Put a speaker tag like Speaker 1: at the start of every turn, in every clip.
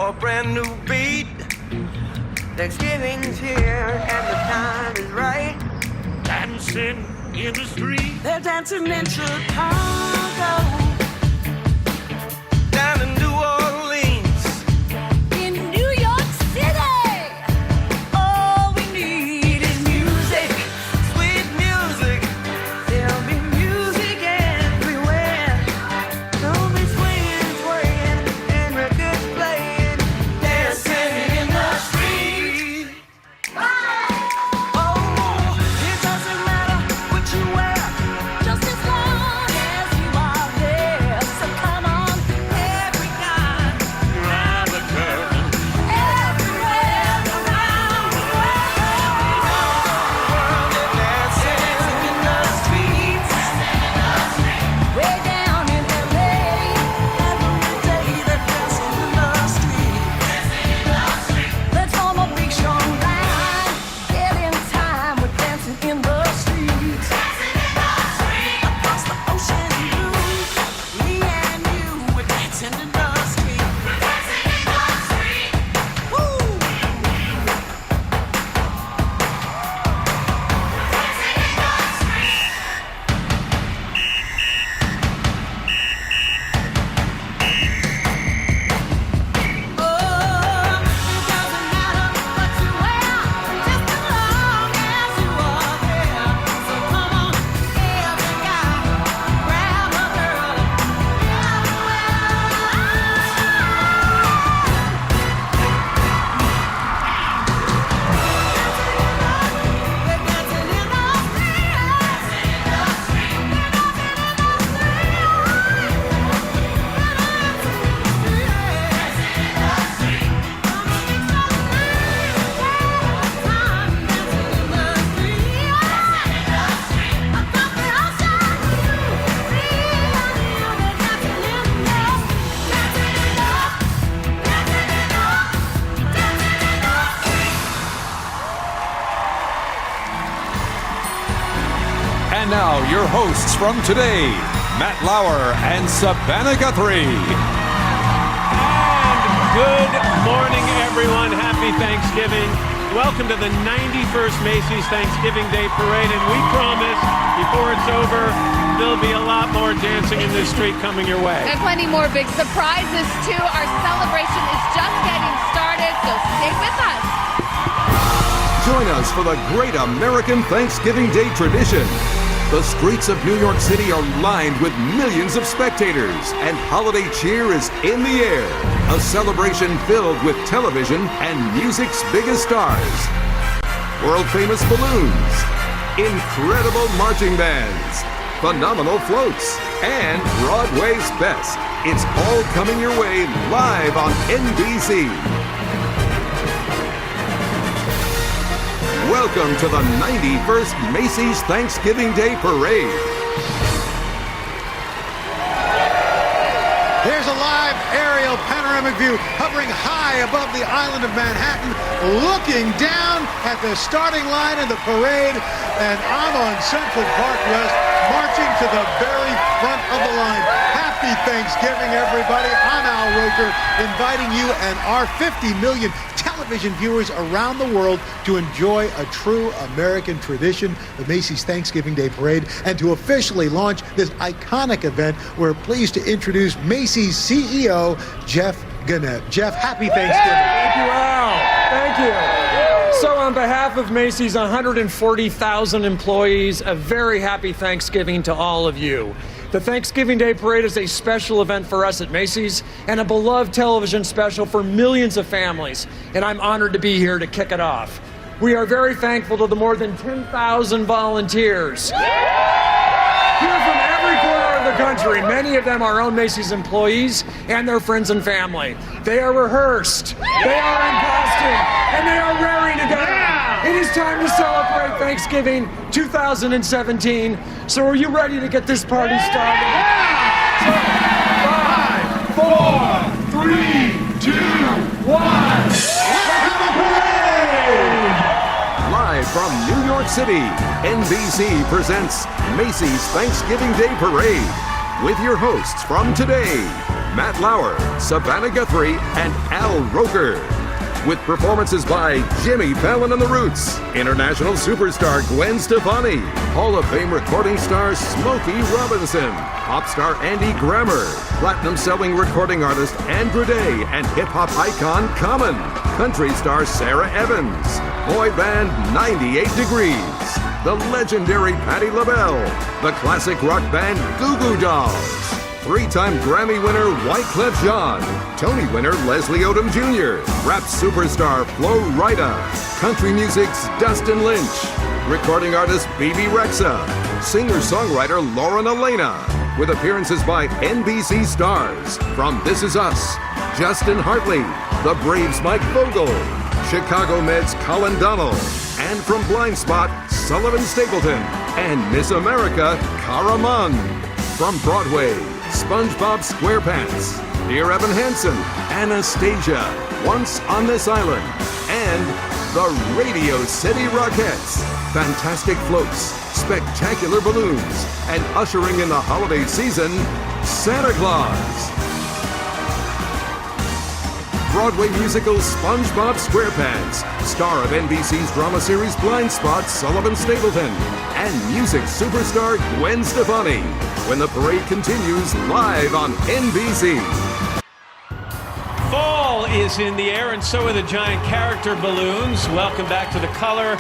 Speaker 1: for a brand new beat. Thanksgiving's here and the time is right.
Speaker 2: Dancing in the street.
Speaker 3: They're dancing in Chicago,
Speaker 1: Down in New Orleans,
Speaker 3: in New York City. All we need is music.
Speaker 1: sweet music.
Speaker 3: There'll be music everywhere.
Speaker 1: Don't be swinging, swaying, and records playing. Dancing in the street.
Speaker 3: Oh, it doesn't matter what you wear, just as long as you are there. So come on, every guy,
Speaker 2: Grab a girl.
Speaker 3: everywhere around the world.
Speaker 1: Dancing in the streets.
Speaker 3: Way down in LA, every day they're dancing in the street. Let's form a big strong line. Get in time, we're dancing in the streets. Across the ocean blue, me and you, we're dancing in the street. Woo!
Speaker 4: And now, your hosts from today, Matt Lauer and Savannah Guthrie.
Speaker 2: And good morning, everyone. Happy Thanksgiving. Welcome to the 91st Macy's Thanksgiving Day Parade. And we promise, before it's over, there'll be a lot more dancing in this street coming your way.
Speaker 5: And plenty more big surprises, too. Our celebration is just getting started, so stay with us.
Speaker 6: Join us for the great American Thanksgiving Day tradition. The streets of New York City are lined with millions of spectators, and holiday cheer is in the air. A celebration filled with television and music's biggest stars. World-famous balloons, incredible marching bands, phenomenal floats, and Broadway's best. It's all coming your way live on NBC. Welcome to the 91st Macy's Thanksgiving Day Parade.
Speaker 7: Here's a live aerial panoramic view hovering high above the island of Manhattan, looking down at the starting line of the parade. And I'm on Central Park West, marching to the very front of the line. Happy Thanksgiving, everybody. I'm Al Roker, inviting you and our 50 million television viewers around the world to enjoy a true American tradition, the Macy's Thanksgiving Day Parade. And to officially launch this iconic event, we're pleased to introduce Macy's CEO, Jeff Gannett. Jeff, happy Thanksgiving.
Speaker 8: Thank you, Al. Thank you. So on behalf of Macy's 140,000 employees, a very happy Thanksgiving to all of you. The Thanksgiving Day Parade is a special event for us at Macy's and a beloved television special for millions of families, and I'm honored to be here to kick it off. We are very thankful to the more than 10,000 volunteers here from every corner of the country. Many of them are our own Macy's employees and their friends and family. They are rehearsed, they are in costume, and they are raring to go. It is time to celebrate Thanksgiving 2017. So are you ready to get this party started? 5, 4, 3, 2, 1.
Speaker 6: Live from New York City, NBC presents Macy's Thanksgiving Day Parade with your hosts from today, Matt Lauer, Savannah Guthrie, and Al Roker. With performances by Jimmy Fallon and the Roots, international superstar Gwen Stefani, Hall of Fame recording star Smokey Robinson, pop star Andy Grammer, platinum-selling recording artist Andrew Day, and hip-hop icon Common, country star Sarah Evans, boy band 98 Degrees, the legendary Patti LaBelle, the classic rock band Goo Goo Dolls, three-time Grammy winner Wyclef Jean, Tony winner Leslie Odom Jr., rap superstar Flo Rida, country music's Dustin Lynch, recording artist Bebe Rexha, singer-songwriter Lauren Elena, with appearances by NBC stars from This Is Us, Justin Hartley, the Braves' Mike Vogel, Chicago Meds' Colin Donnell, and from Blind Spot, Sullivan Stapleton, and Miss America, Cara Munn. From Broadway, SpongeBob SquarePants, Dear Evan Hansen, Anastasia, Once on This Island, and the Radio City Rockettes. Fantastic floats, spectacular balloons, and ushering in the holiday season, Santa Claus. Broadway musical SpongeBob SquarePants, star of NBC's drama series Blind Spot, Sullivan Stapleton, and music superstar Gwen Stefani, when the parade continues live on NBC.
Speaker 2: Fall is in the air, and so are the giant character balloons. Welcome back to the color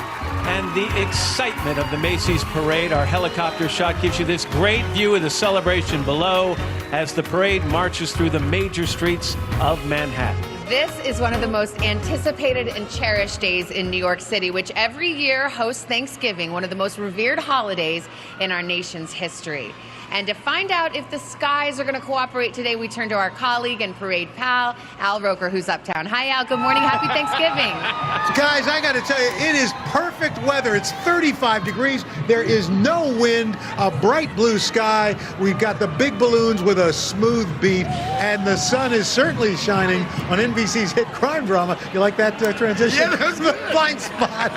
Speaker 2: and the excitement of the Macy's parade. Our helicopter shot gives you this great view of the celebration below as the parade marches through the major streets of Manhattan.
Speaker 5: This is one of the most anticipated and cherished days in New York City, which every year hosts Thanksgiving, one of the most revered holidays in our nation's history. And to find out if the skies are going to cooperate today, we turn to our colleague and parade pal, Al Roker, who's uptown. Hi, Al. Good morning. Happy Thanksgiving.
Speaker 7: Guys, I got to tell you, it is perfect weather. It's 35 degrees. There is no wind, a bright blue sky. We've got the big balloons with a smooth beat, and the sun is certainly shining on NBC's hit crime drama. You like that transition?
Speaker 9: Yeah, that was
Speaker 7: the Blind Spot.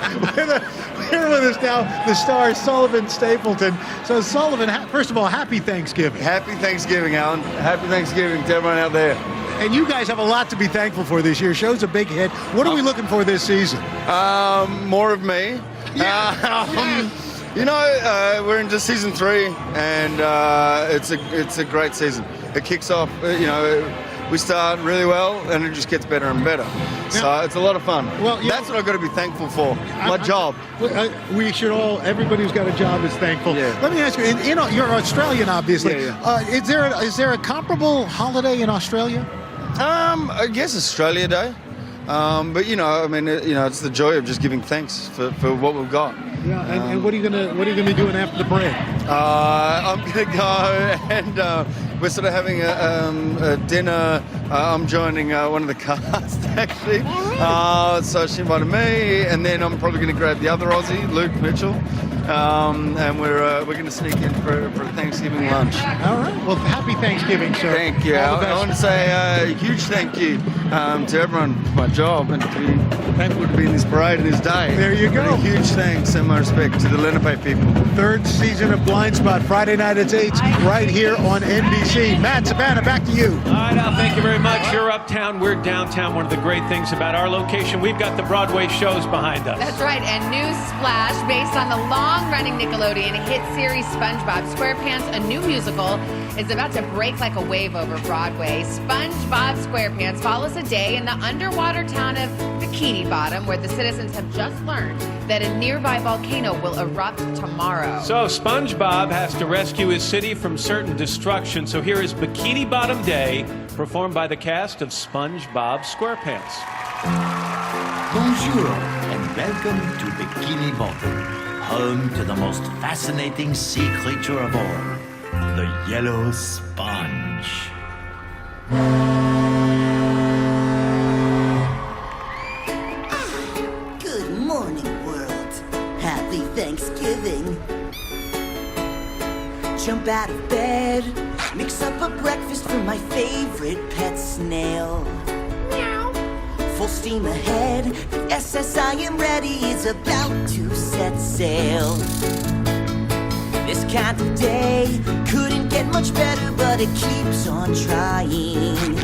Speaker 7: Here with us now, the star Sullivan Stapleton. So, Sullivan, first of all, happy Thanksgiving.
Speaker 9: Happy Thanksgiving, Alan. Happy Thanksgiving to everyone out there.
Speaker 7: And you guys have a lot to be thankful for this year. Show's a big hit. What are we looking for this season?
Speaker 9: More of me. You know, we're into season 3, and it's a great season. It kicks off, we start really well, and it just gets better and better. So it's a lot of fun. Well, that's what I've got to be thankful for. My job.
Speaker 7: We should all, everybody who's got a job is thankful.
Speaker 9: Yeah.
Speaker 7: Let me ask you, you're Australian, obviously.
Speaker 9: Yeah.
Speaker 7: Is there a comparable holiday in Australia?
Speaker 9: I guess Australia Day. But it's the joy of just giving thanks for what we've got.
Speaker 7: Yeah, and what are you gonna be doing after the parade?
Speaker 9: I'm gonna go and we're sort of having a dinner. I'm joining one of the cast actually. So she invited me, and then I'm probably gonna grab the other Aussie, Luke Mitchell. And we're going to sneak in for a Thanksgiving lunch.
Speaker 7: All right. Well, happy Thanksgiving, sir.
Speaker 9: Thank you. I want to say a huge thank you to everyone for my job and to be thankful to be in this parade and this day.
Speaker 7: There you go.
Speaker 9: And a huge thanks and my respect to the Lenape people.
Speaker 7: Third season of Blind Spot, Friday night at 8, right here on NBC. Matt, Savannah, back to you.
Speaker 2: All right, Al, thank you very much. You're uptown, we're downtown. One of the great things about our location, we've got the Broadway shows behind us.
Speaker 5: That's right, and News Splash, based on the long-running Nickelodeon hit series SpongeBob SquarePants, a new musical, is about to break like a wave over Broadway. SpongeBob SquarePants follows a day in the underwater town of Bikini Bottom, where the citizens have just learned that a nearby volcano will erupt tomorrow.
Speaker 2: So SpongeBob has to rescue his city from certain destruction. So here is Bikini Bottom Day, performed by the cast of SpongeBob SquarePants.
Speaker 10: Bonjour and welcome to Bikini Bottom, home to the most fascinating sea creature of all, the yellow sponge.
Speaker 11: Good morning, world. Happy Thanksgiving. Jump out of bed, mix up a breakfast for my favorite pet snail. Meow. Full steam ahead, the SS I Am Ready is about to set sail. This kind of day couldn't get much better, but but it keeps on trying.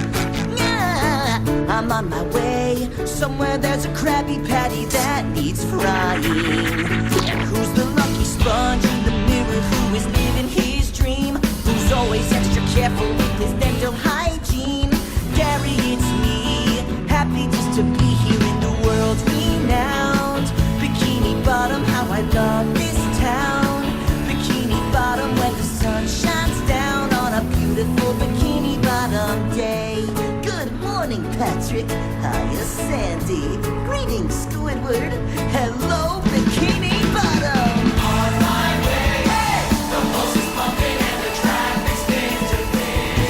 Speaker 11: Yeah, I'm on my way. Somewhere there's a Krabby Patty that needs frying. Who's the lucky sponge in the mirror who is living his dream? Who's always extra careful with his dental hygiene? Gary, it's me, happy just to be here in the world renowned. Bikini Bottom, how I love this town. Bikini Bottom, when the sun shines down on a beautiful Bikini Bottom day. Good morning, Patrick. Hiya, Sandy. Greetings, Squidward. Hello, Bikini Bottom. On my way, hey! The pulse is pumping and the traffic's disappearing.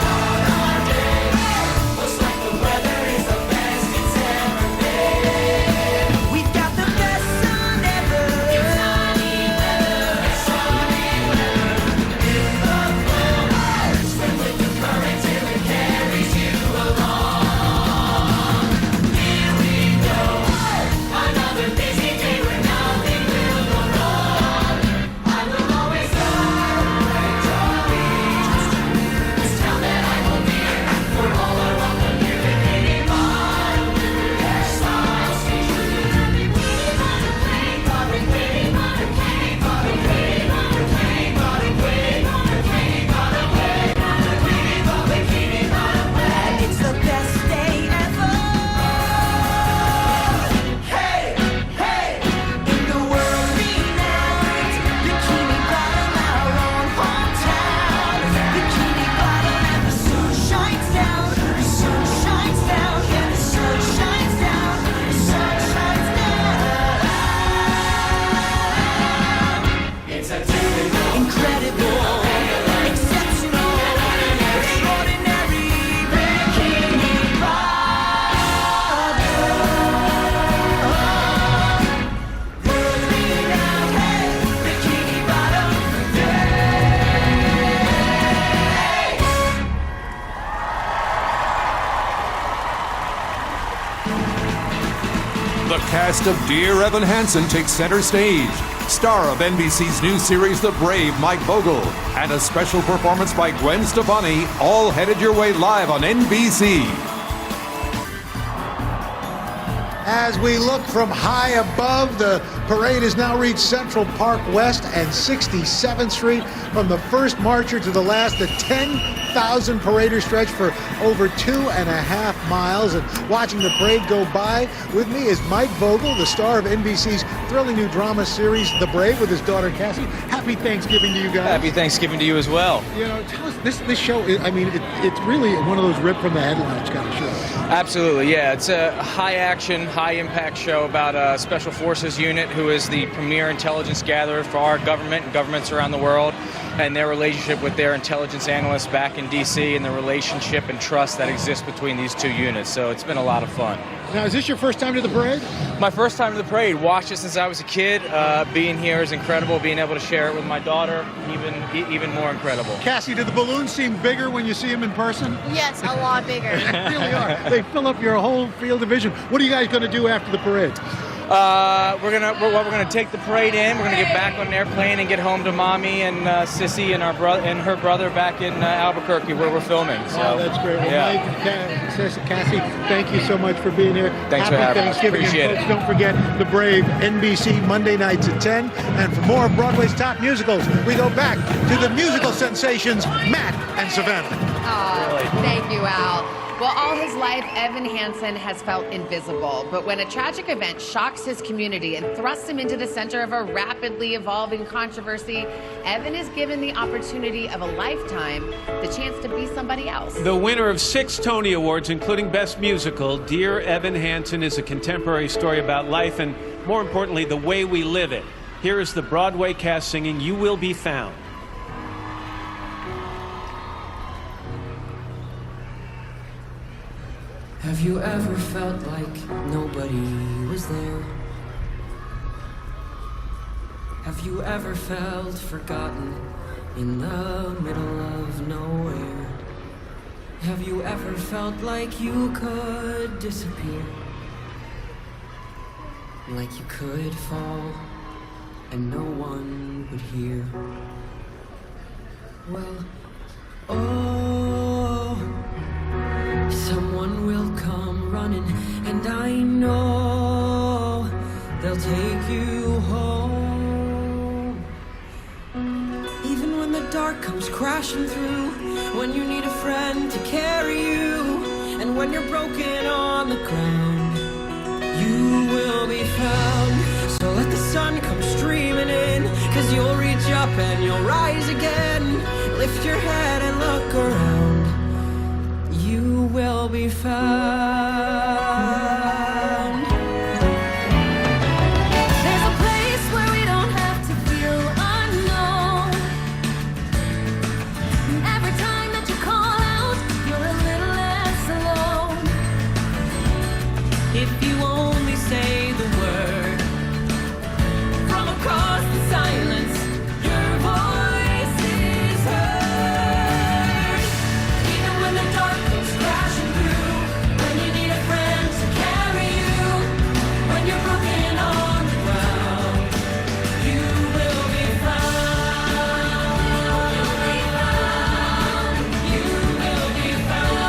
Speaker 11: On our day, hey! Looks like the weather is the best it's ever been. We've got the best sun ever. It's sunny weather. Sunny weather. In the flow, swim with the current till it carries you along. Here we go. Another busy day where nothing will go wrong. I will always celebrate jolly. This town that I will be for all our welcome here. Bikini Bottom, hairstyles stay true. Bikini Bottom, Bikini Bottom, Bikini Bottom, Bikini Bottom, Bikini Bottom, Bikini Bottom, Bikini Bottom, Bikini Bottom, Bikini Bottom, and it's the best day ever. Hey, hey, in the world renowned Bikini Bottom, our own hometown. Bikini Bottom, and the sun shines down. The sun shines down. Yeah, the sun shines down. The sun shines down. It's a typical, incredible, exceptional, extraordinary Bikini Bottom. World renowned, hey, Bikini Bottom day.
Speaker 4: The cast of Dear Evan Hansen takes center stage. Star of NBC's new series The Brave, Mike Vogel, and a special performance by Gwen Stefani, all headed your way live on NBC.
Speaker 7: As we look from high above, the parade has now reached Central Park West and 67th Street. From the first marcher to the last, the 10,000 parader stretch for over 2.5 miles. And watching the parade go by, with me is Mike Vogel, the star of NBC's thrilling new drama series The Brave, with his daughter Cassie. Happy Thanksgiving to you guys.
Speaker 12: Happy Thanksgiving to you as well.
Speaker 7: You know, tell us, this show, I mean, it's really one of those ripped from the headlines kind of shows.
Speaker 12: Absolutely, yeah. It's a high-action, high-impact show about a Special Forces unit who is the premier intelligence gatherer for our government and governments around the world, and their relationship with their intelligence analysts back in D.C. and the relationship and trust that exists between these two units. So it's been a lot of fun.
Speaker 7: Now, is this your first time to the parade?
Speaker 12: My first time to the parade. Watched it since I was a kid. Being here is incredible. Being able to share it with my daughter, even more incredible.
Speaker 7: Cassie, do the balloons seem bigger when you see them in person?
Speaker 13: Yes, a lot bigger.
Speaker 7: They really are. They fill up your whole field of vision. What are you guys going to do after the parade?
Speaker 12: We're gonna take the parade in. We're gonna get back on an airplane and get home to Mommy and Sissy and her brother back in Albuquerque where we're filming. So,
Speaker 7: oh, that's great. Well,
Speaker 12: yeah.
Speaker 7: Mike and Cassie, thank you so much for being here.
Speaker 12: Thanks for having us.
Speaker 7: Thanksgiving.
Speaker 12: Appreciate
Speaker 7: and folks,
Speaker 12: it.
Speaker 7: don't forget The Brave, NBC, Monday nights at 10. And for more of Broadway's top musicals, we go back to the musical sensations, Matt and Savannah.
Speaker 5: Oh, thank you, Al. Well, all his life, Evan Hansen has felt invisible. But when a tragic event shocks his community and thrusts him into the center of a rapidly evolving controversy, Evan is given the opportunity of a lifetime, the chance to be somebody else.
Speaker 2: The winner of 6 Tony Awards, including Best Musical, Dear Evan Hansen is a contemporary story about life and, more importantly, the way we live it. Here is the Broadway cast singing You Will Be Found.
Speaker 14: Have you ever felt like nobody was there? Have you ever felt forgotten in the middle of nowhere? Have you ever felt like you could disappear? Like you could fall and no one would hear? Well, oh, someone will come running, and I know they'll take you home. Even when the dark comes crashing through, when you need a friend to carry you, and when you're broken on the ground, you will be found. So let the sun come streaming in, 'cause you'll reach up and you'll rise again. Lift your head and look around. You will be found.
Speaker 3: There's a place where we don't have to feel unknown. Every time that you call out, you're a little less alone.
Speaker 14: If you only say the word from across the silence, your voice is heard.
Speaker 3: Even when the dark comes crashing through, when you need a friend to carry you, when you're broken on the ground, you will be found. You'll be found. You will be found.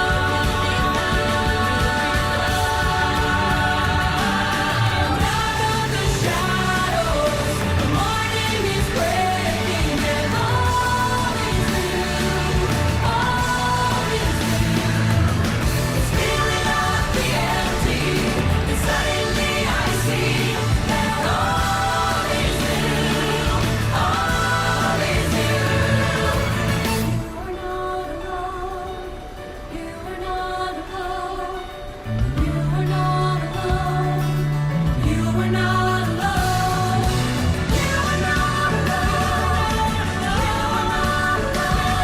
Speaker 3: Out of the shadows, the morning is breaking, and all is new. All is new. It's filling up the empty, and suddenly I see that all is new. All is new. You are not alone. You are not alone. You are not alone. You are not alone. You are not alone.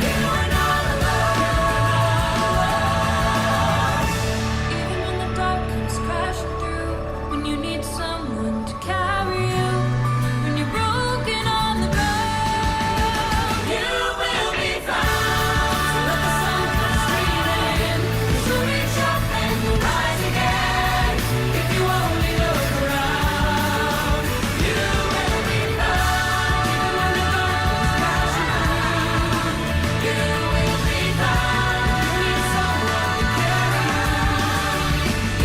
Speaker 3: You are not alone. Even when the dark comes crashing through, when you need someone to carry you, when you're broken on the ground, you will be found. So let the sun come streaming in, 'cause you'll reach up and you'll rise again. If you only look around, you will be found. Even when the dark comes crashing through, you will be found. You need someone to carry you,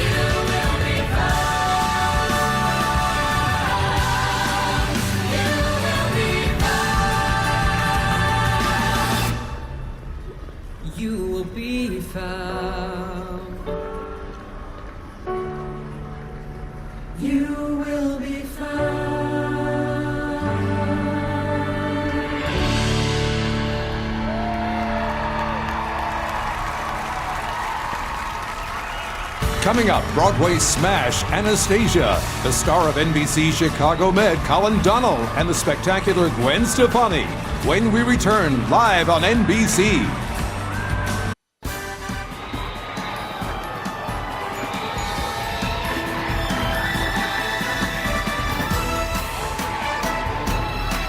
Speaker 3: you will be found. You will be found.
Speaker 14: You will be found. You will be found.
Speaker 4: Coming up, Broadway smash Anastasia, the star of NBC Chicago Med Colin Donnell, and the spectacular Gwen Stefani, when we return live on NBC.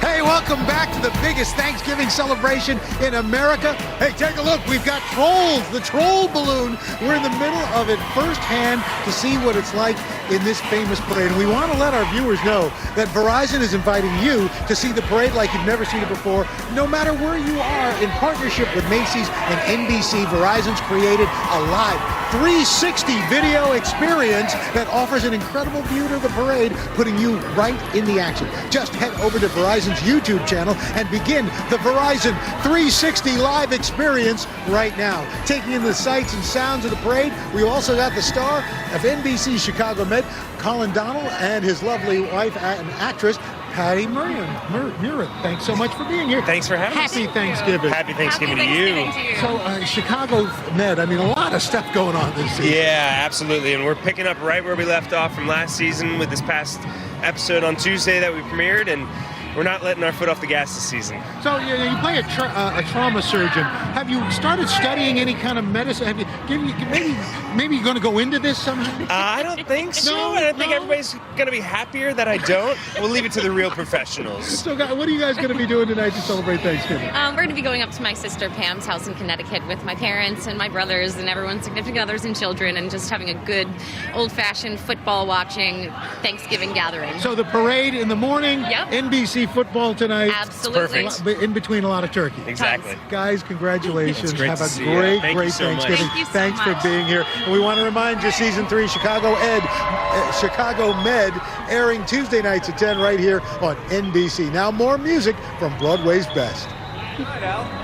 Speaker 7: Hey, welcome back to the biggest Thanksgiving celebration in America. Hey, take a look. We've got Trolls, the troll balloon. We're in the middle of it firsthand to see what it's like in this famous parade. And we want to let our viewers know that Verizon is inviting you to see the parade like you've never seen it before. No matter where you are, in partnership with Macy's and NBC, Verizon's created a live 360 video experience that offers an incredible view of the parade, putting you right in the action. Just head over to Verizon's YouTube channel and begin the Verizon 360 live experience right now. Taking in the sights and sounds of the parade, we also got the star of NBC Chicago Med, Colin Donnell, and his lovely wife and actress, Patty Murray. Thanks so much for being here.
Speaker 13: Thanks for having us.
Speaker 7: Happy Thanksgiving.
Speaker 13: Happy Thanksgiving to you.
Speaker 7: So, Chicago Med, I mean, a lot of stuff going on this season.
Speaker 13: Yeah, absolutely. And we're picking up right where we left off from last season with this past episode on Tuesday that we premiered, and we're not letting our foot off the gas this season.
Speaker 7: So you play a trauma surgeon. Have you started studying any kind of medicine? Have you maybe you're going to go into this somehow?
Speaker 13: I don't think so.
Speaker 7: No,
Speaker 13: and I think everybody's going to be happier that I don't. We'll leave it to the real professionals.
Speaker 7: So, what are you guys going to be doing tonight to celebrate Thanksgiving?
Speaker 15: We're going to be going up to my sister Pam's house in Connecticut with my parents and my brothers and everyone's significant others and children, and just having a good old-fashioned football watching Thanksgiving gathering.
Speaker 7: So the parade in the morning,
Speaker 15: Yep.
Speaker 7: NBC football tonight.
Speaker 15: Absolutely.
Speaker 13: Perfect.
Speaker 7: In between a lot of turkey.
Speaker 13: Exactly.
Speaker 7: Guys, congratulations.
Speaker 13: It's great
Speaker 7: Have
Speaker 13: to
Speaker 7: a
Speaker 13: see you.
Speaker 7: great,
Speaker 13: Thank you
Speaker 7: great
Speaker 13: so much.
Speaker 7: Thanksgiving.
Speaker 15: Thank you so
Speaker 7: Thanks
Speaker 15: much.
Speaker 7: for being here. And we want to remind you, Season 3, Chicago Med, airing Tuesday nights at 10 right here on NBC. Now more music from Broadway's best.
Speaker 2: All right, Al.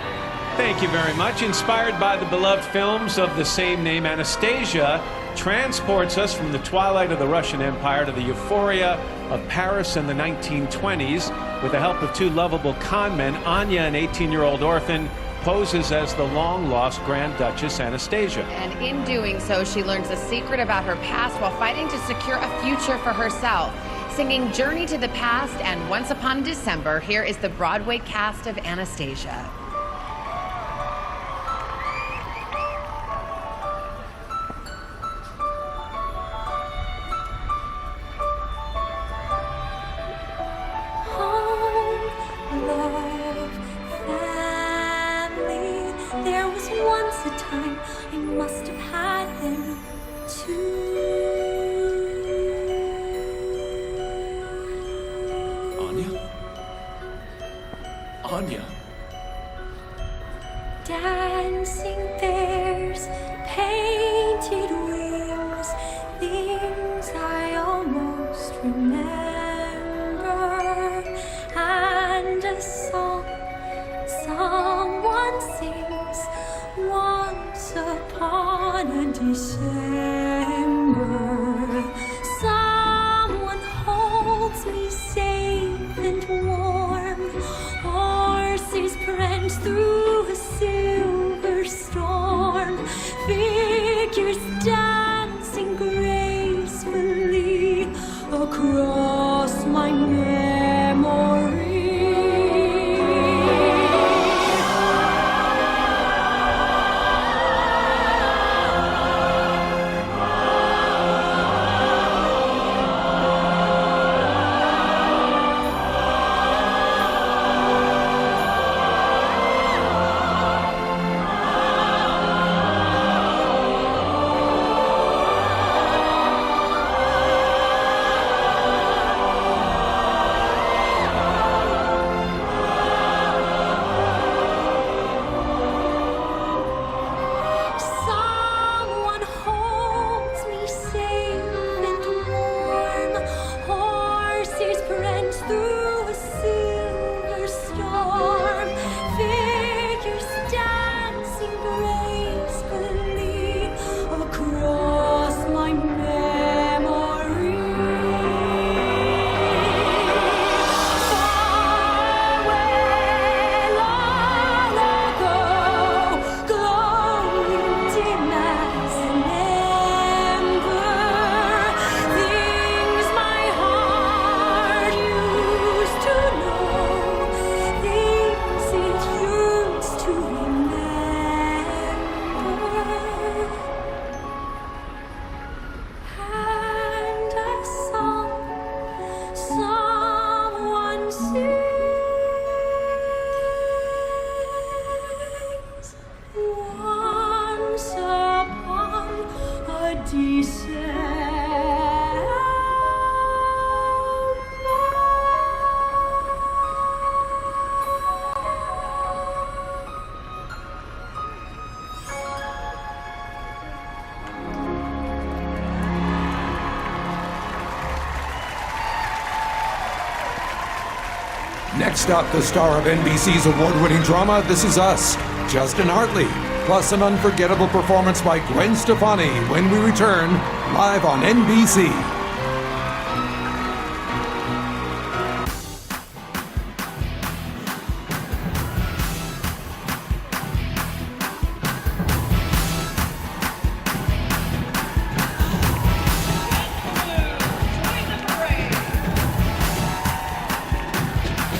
Speaker 2: Thank you very much. Inspired by the beloved films of the same name, Anastasia transports us from the twilight of the Russian Empire to the euphoria of Paris in the 1920s. With the help of two lovable con men, Anya, an 18-year-old orphan, poses as the long-lost Grand Duchess Anastasia.
Speaker 5: And in doing so, she learns a secret about her past while fighting to secure a future for herself. Singing Journey to the Past and Once Upon a December, here is the Broadway cast of Anastasia.
Speaker 3: There was once a time I must have had them too.
Speaker 6: Anya?
Speaker 3: Dancing bears, painted wheels, things I almost remember, and a song someone sings once upon a December. Someone holds me safe and warm. Horses prance through a silver storm. Figures dancing gracefully across my memory.
Speaker 4: Next up, the star of NBC's award-winning drama, This Is Us, Justin Hartley, plus an unforgettable performance by Gwen Stefani when we return live on NBC.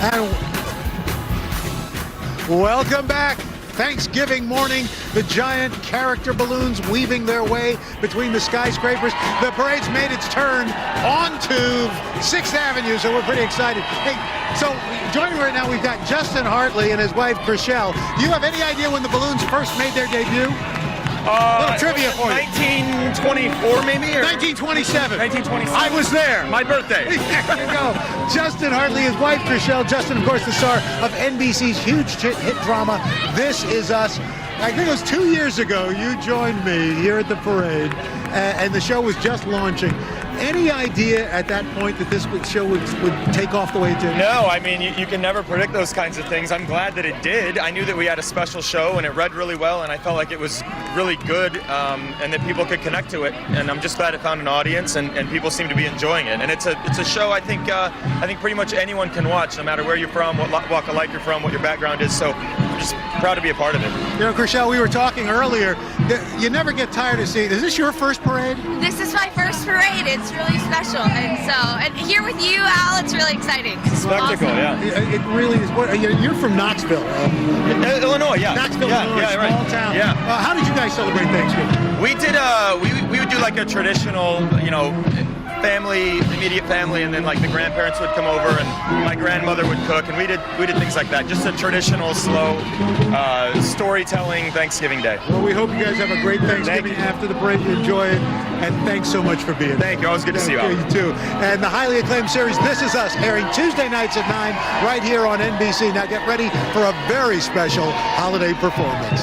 Speaker 7: And welcome back. Thanksgiving morning, the giant character balloons weaving their way between the skyscrapers. The parade's made its turn onto 6th Avenue, so we're pretty excited. Hey, so joining me right now, we've got Justin Hartley and his wife, Chriselle. Do you have any idea when the balloons first made their debut? Little trivia for you.
Speaker 16: 1924 maybe? Or
Speaker 7: 1927.
Speaker 16: 1927.
Speaker 7: I was there.
Speaker 16: My birthday.
Speaker 7: There you go. Justin Hartley, his wife, Chriselle. Justin, of course, the star of NBC's huge hit drama, This Is Us. I think it was 2 years ago you joined me here at the parade, and the show was just launching. Any idea at that point that this show would take off the way it did?
Speaker 16: No, I mean, you can never predict those kinds of things. I'm glad that it did. I knew that we had a special show, and it read really well, and I felt like it was really good, and that people could connect to it. And I'm just glad it found an audience, and people seem to be enjoying it. And it's a show I think pretty much anyone can watch, no matter where you're from, what walk of life you're from, what your background is. So I'm just proud to be a part of it.
Speaker 7: You know, Chriselle, we were talking earlier. You never get tired of seeing. Is this your first parade?
Speaker 17: This is my first parade. It's really special, and here with you, Al, it's really exciting.
Speaker 16: Spectacle,
Speaker 17: awesome.
Speaker 16: yeah.
Speaker 7: It really is. What you're from Knoxville,
Speaker 16: Illinois, yeah.
Speaker 7: Knoxville,
Speaker 16: yeah,
Speaker 7: Illinois,
Speaker 16: yeah,
Speaker 7: small
Speaker 16: right.
Speaker 7: town.
Speaker 16: Yeah.
Speaker 7: How did you guys celebrate Thanksgiving?
Speaker 16: We did. We would do like a traditional, family, immediate family, and then like the grandparents would come over, and my grandmother would cook, and we did things like that. Just a traditional, slow, storytelling Thanksgiving Day.
Speaker 7: Well, we hope you guys have a great Thanksgiving after the parade. You enjoy it, and thanks so much for being here.
Speaker 16: Thank you. Always good to see you.
Speaker 7: You too. And the highly acclaimed series This Is Us, airing Tuesday nights at 9 right here on NBC. Now get ready for a very special holiday performance.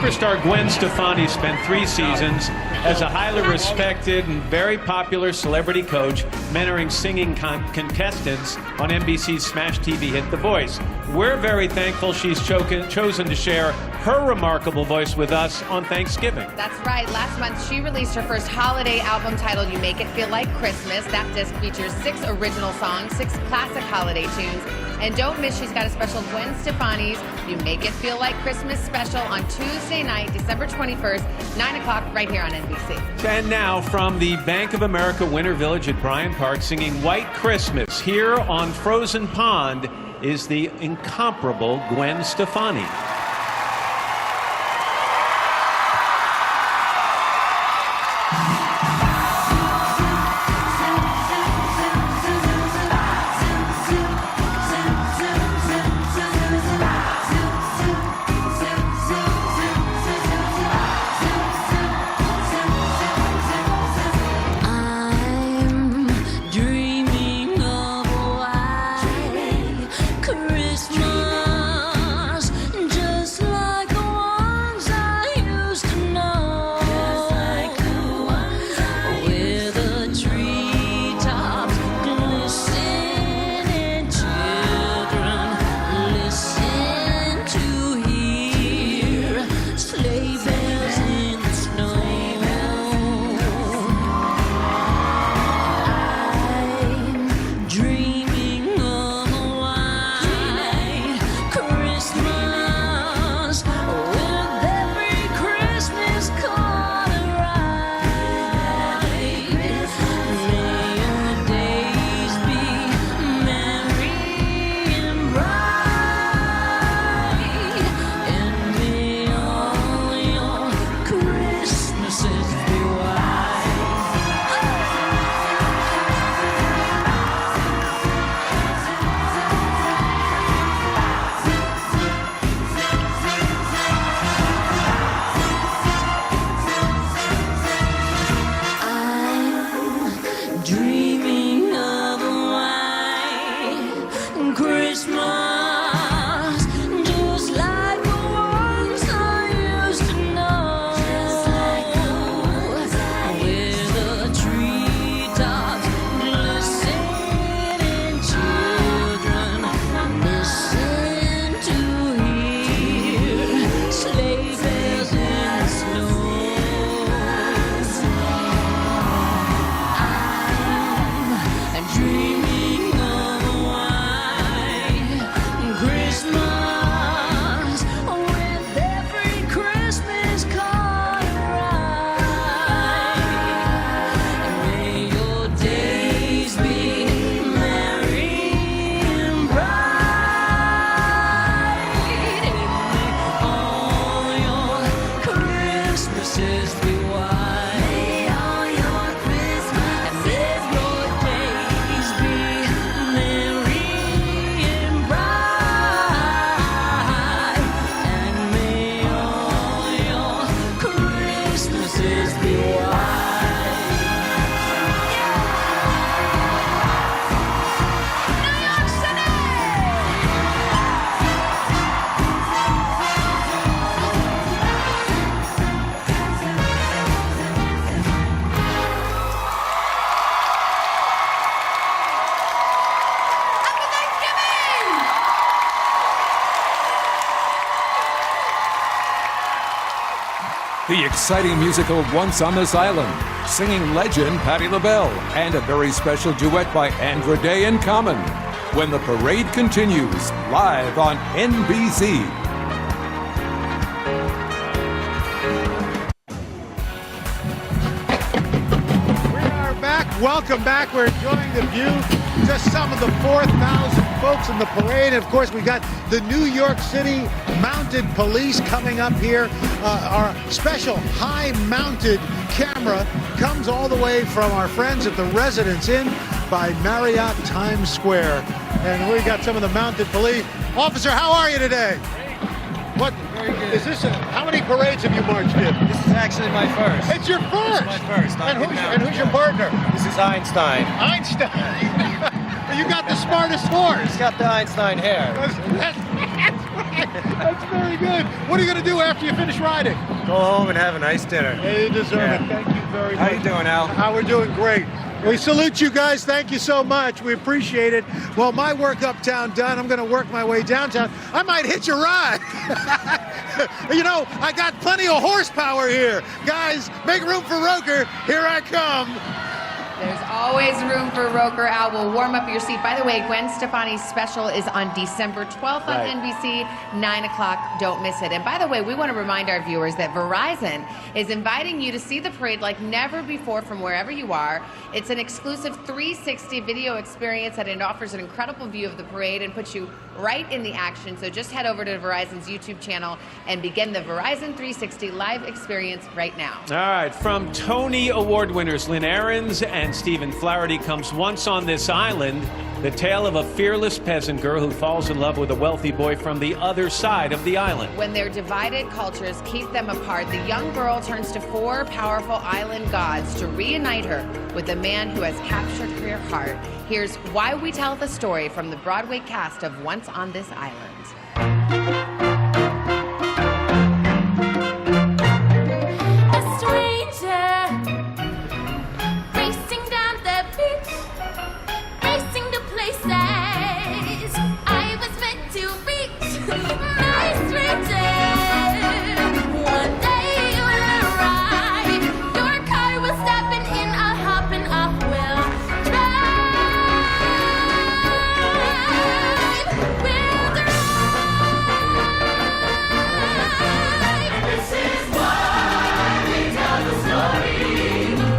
Speaker 2: Superstar Gwen Stefani spent 3 seasons as a highly respected and very popular celebrity coach, mentoring singing contestants on NBC's smash TV hit The Voice. We're very thankful she's chosen to share her remarkable voice with us on Thanksgiving.
Speaker 5: That's right. Last month, she released her first holiday album titled You Make It Feel Like Christmas. That disc features 6 original songs, 6 classic holiday tunes. And don't miss, she's got a special Gwen Stefani's You Make It Feel Like Christmas special on Tuesday night, December 21st, 9 o'clock, right here on NBC.
Speaker 2: And now from the Bank of America Winter Village at Bryant Park, singing White Christmas here on Frozen Pond is the incomparable Gwen Stefani.
Speaker 4: The exciting musical Once on This Island, singing legend Patti LaBelle, and a very special duet by Andra Day and Common. When the parade continues, live on NBC.
Speaker 7: Welcome back. We're enjoying the view. Just some of the 4,000 folks in the parade. And of course, we got the New York City Mounted Police coming up here. Our special high-mounted camera comes all the way from our friends at the Residence Inn by Marriott Times Square. And we got some of the Mounted Police. Officer, how are you today? What is this? How many parades have you marched in?
Speaker 18: This is actually my first.
Speaker 7: It's your first.
Speaker 18: This is my first.
Speaker 7: And who's your partner?
Speaker 18: This is Einstein.
Speaker 7: Einstein. You got the smartest horse.
Speaker 18: He's got the Einstein hair.
Speaker 7: That's very good. What are you going to do after you finish riding?
Speaker 18: Go home and have a nice dinner.
Speaker 7: Yeah, you deserve it. Thank you very much.
Speaker 18: How you doing, Al?
Speaker 7: How we're doing great. We salute you guys. Thank you so much. We appreciate it. Well, my work uptown done. I'm going to work my way downtown. I might hitch a ride. You know, I got plenty of horsepower here. Guys, make room for Roker. Here I come.
Speaker 5: There's always room for Roker. Al will warm up your seat. By the way, Gwen Stefani's special is on December 12th on NBC, 9 o'clock. Don't miss it. And by the way, we want to remind our viewers that Verizon is inviting you to see the parade like never before from wherever you are. It's an exclusive 360 video experience and it offers an incredible view of the parade and puts you right in the action. So just head over to Verizon's YouTube channel and begin the Verizon 360 live experience right now.
Speaker 2: All right, from Tony Award winners Lynn Ahrens and Stephen Flaherty comes Once on This Island, the tale of a fearless peasant girl who falls in love with a wealthy boy from the other side of the island.
Speaker 5: When their divided cultures keep them apart, the young girl turns to four powerful island gods to reunite her with the man who has captured her heart. Here's why we tell the story from the Broadway cast of Once on This Island.
Speaker 3: A stranger racing down the beach, racing to places I was meant to reach. My stranger, one day will arrive. Your car will stop and in a hop and off will drive. We'll drive. This is why we tell the story.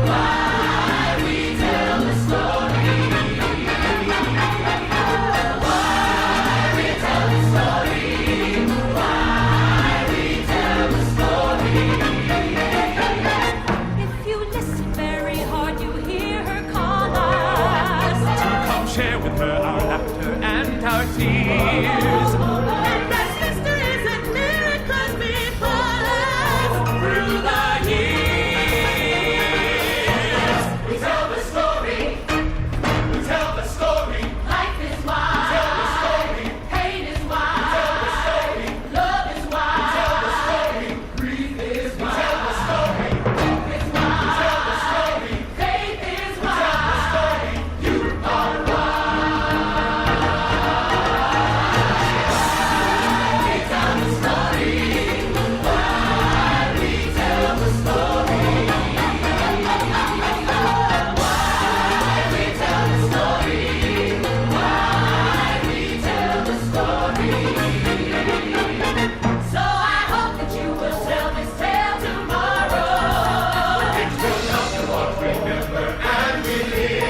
Speaker 3: Why we tell the story. Why we tell the story. Why we tell the story. If you listen very hard, you hear her call us.
Speaker 1: Come share with her our laughter and our tears.
Speaker 3: And that's mysteries and miracles befall us
Speaker 1: Through the years, we tell the story. We tell the story.
Speaker 3: Life is wild.
Speaker 1: Tell the story.
Speaker 3: Hate is wild.
Speaker 1: Tell the story.
Speaker 3: Love is wild.
Speaker 1: Tell the story. Grief is wild. Tell the story.
Speaker 3: Hope is wild.
Speaker 1: Tell the story.
Speaker 3: Faith is
Speaker 1: Tell the
Speaker 3: wild.
Speaker 1: story. You are
Speaker 3: We tell the story. Why we tell the story. Why we tell the story. Why we tell the story. So I hope that you will tell this tale tomorrow.
Speaker 1: It will help you all remember and believe.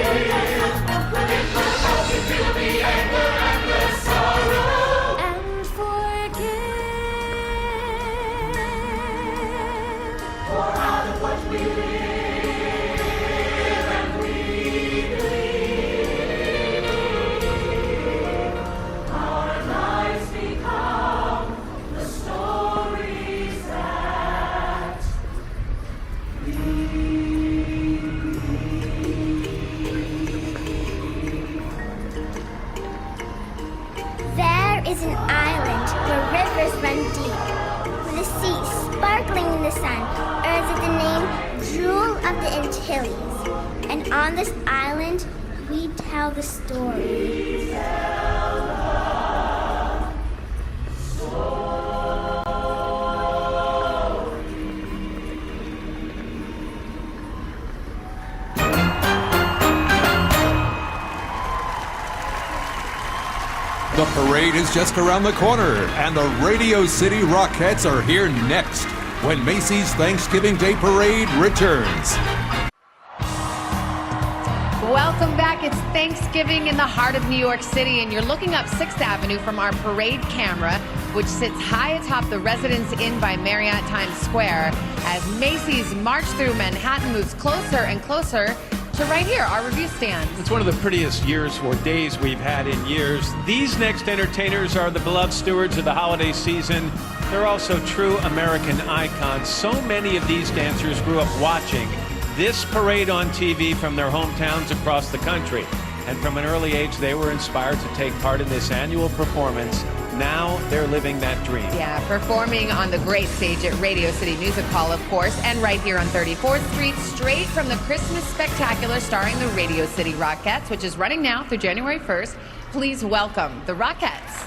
Speaker 1: It will help you feel the anger and the sorrow.
Speaker 3: And forgive. For out of what we live and we believe, our lives become the stories that
Speaker 19: There is an island where rivers run deep, with the sea sparkling in the sun, earns it the name Jewel of the Antilles. And on this island, we tell the story.
Speaker 4: The parade is just around the corner, and the Radio City Rockettes are here next when Macy's Thanksgiving Day Parade returns.
Speaker 5: Welcome back. It's Thanksgiving in the heart of New York City, and you're looking up 6th Avenue from our parade camera, which sits high atop the Residence Inn by Marriott Times Square, as Macy's march through Manhattan moves closer and closer to right here, our review stand.
Speaker 2: It's one of the prettiest years or days we've had in years. These next entertainers are the beloved stewards of the holiday season. They're also true American icons. So many of these dancers grew up watching this parade on TV from their hometowns across the country. And from an early age, they were inspired to take part in this annual performance. Now they're living that dream.
Speaker 5: Yeah, performing on the great stage at Radio City Music Hall, of course, and right here on 34th Street, straight from the Christmas Spectacular starring the Radio City Rockettes, which is running now through January 1st. Please welcome the Rockettes.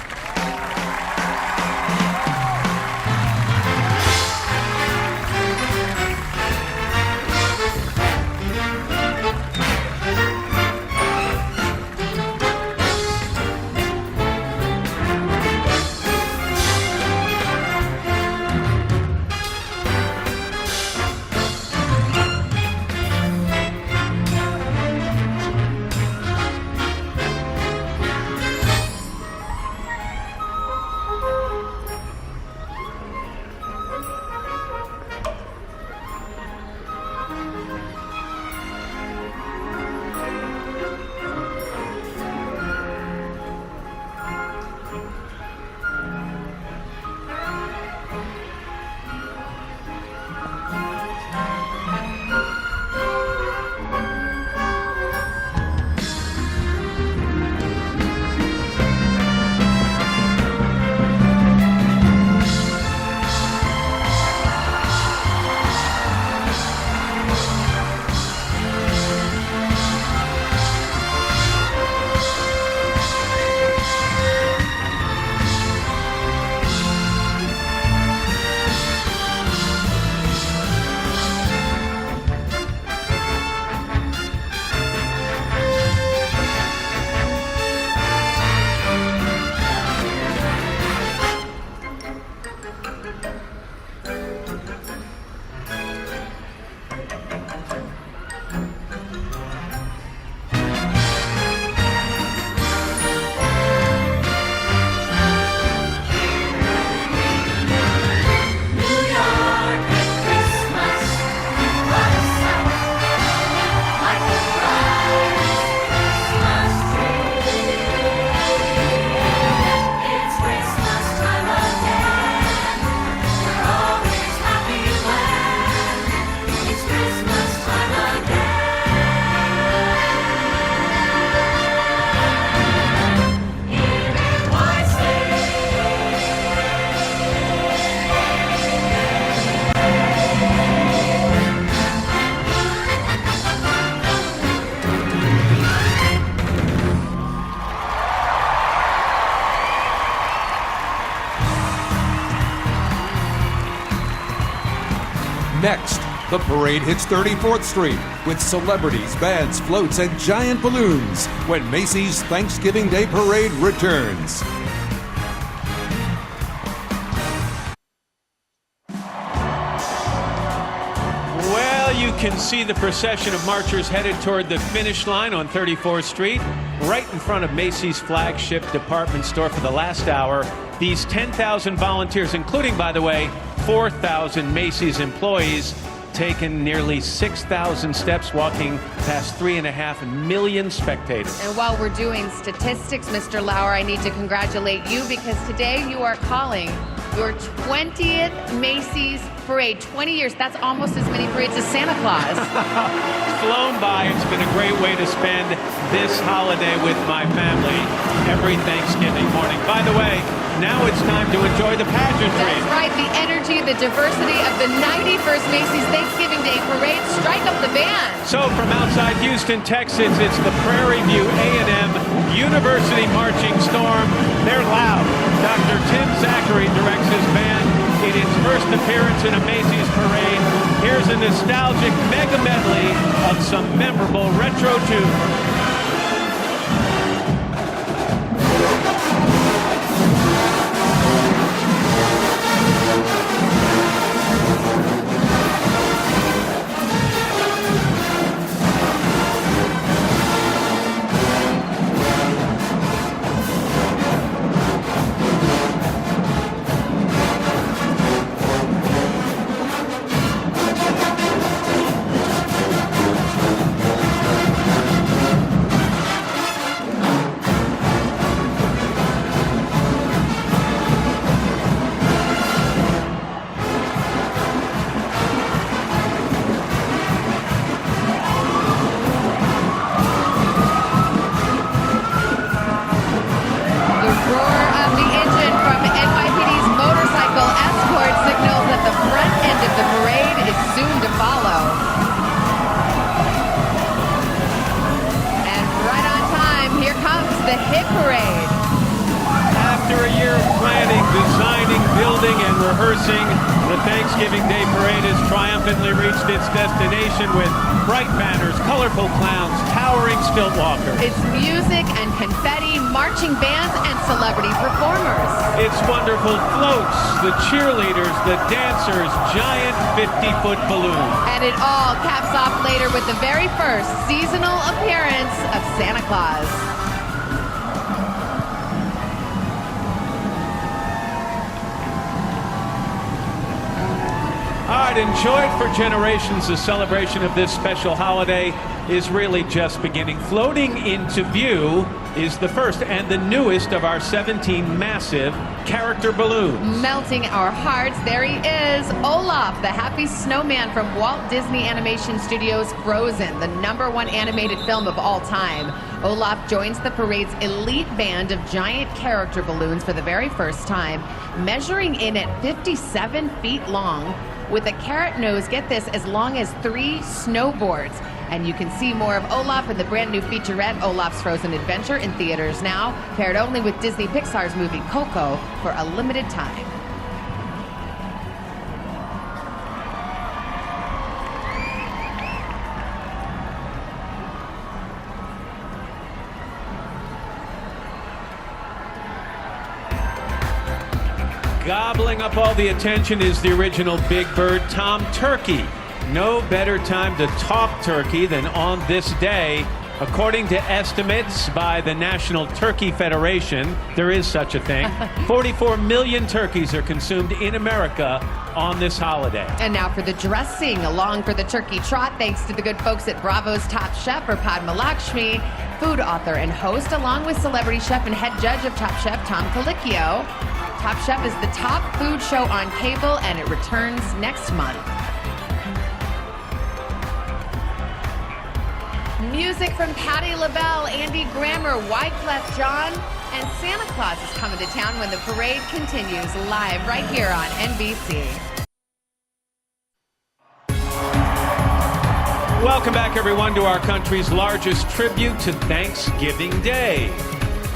Speaker 4: Next, the parade hits 34th Street with celebrities, bands, floats, and giant balloons when Macy's Thanksgiving Day Parade returns.
Speaker 2: Well, you can see the procession of marchers headed toward the finish line on 34th Street, right in front of Macy's flagship department store for the last hour. These 10,000 volunteers, including, by the way, 4,000 Macy's employees, taken nearly 6,000 steps, walking past 3.5 million spectators.
Speaker 5: And while we're doing statistics, Mr. Lauer, I need to congratulate you because today you are calling your 20th Macy's parade. 20 years, that's almost as many parades as Santa Claus.
Speaker 2: It's flown by. It's been a great way to spend this holiday with my family every Thanksgiving morning. By the way, now it's time to enjoy the pageantry.
Speaker 5: That's right, the energy, the diversity of the 91st Macy's Thanksgiving Day Parade. Strike up the band.
Speaker 2: So from outside Houston, Texas, it's the Prairie View A&M University Marching Storm. They're loud. Dr. Tim Zachary directs his band in its first appearance in a Macy's parade. Here's a nostalgic mega medley of some memorable retro tunes.
Speaker 5: Parade.
Speaker 2: After a year of planning, designing, building, and rehearsing, the Thanksgiving Day Parade has triumphantly reached its destination with bright banners, colorful clowns, towering stilt walkers.
Speaker 5: It's music and confetti, marching bands, and celebrity performers.
Speaker 2: It's wonderful floats, the cheerleaders, the dancers, giant 50-foot balloons.
Speaker 5: And it all caps off later with the very first seasonal appearance of Santa Claus.
Speaker 2: All right, enjoyed for generations, the celebration of this special holiday is really just beginning. Floating into view is the first and the newest of our 17 massive character balloons.
Speaker 5: Melting our hearts, there he is, Olaf, the happy snowman from Walt Disney Animation Studios' Frozen, the #1 animated film of all time. Olaf joins the parade's elite band of giant character balloons for the very first time, measuring in at 57 feet long, with a carrot nose, get this, as long as 3 snowboards. And you can see more of Olaf in the brand new featurette, Olaf's Frozen Adventure, in theaters now, paired only with Disney Pixar's movie Coco for a limited time.
Speaker 2: Gobbling up all the attention is the original Big Bird, Tom Turkey. No better time to talk turkey than on this day. According to estimates by the National Turkey Federation, there is such a thing, 44 million turkeys are consumed in America on this holiday.
Speaker 5: And now for the dressing, along for the turkey trot, thanks to the good folks at Bravo's Top Chef, Padma Lakshmi, food author and host, along with celebrity chef and head judge of Top Chef, Tom Colicchio. Top Chef is the top food show on cable, and it returns next month. Music from Patti LaBelle, Andy Grammer, Wyclef Jean, and Santa Claus is coming to town when the parade continues live right here on NBC.
Speaker 2: Welcome back, everyone, to our country's largest tribute to Thanksgiving Day.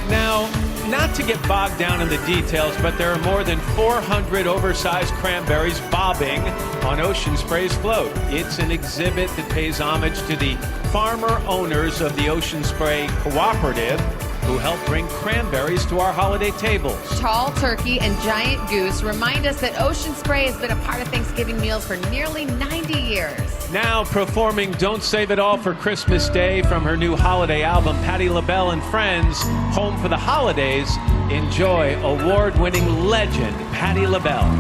Speaker 2: Now, not to get bogged down in the details, but there are more than 400 oversized cranberries bobbing on Ocean Spray's float. It's an exhibit that pays homage to the farmer owners of the Ocean Spray Cooperative who help bring cranberries to our holiday tables.
Speaker 5: Tall turkey and giant goose remind us that Ocean Spray has been a part of Thanksgiving meals for nearly 90 years.
Speaker 2: Now performing Don't Save It All for Christmas Day from her new holiday album, Patti LaBelle and Friends, Home for the Holidays. Enjoy award-winning legend Patti LaBelle.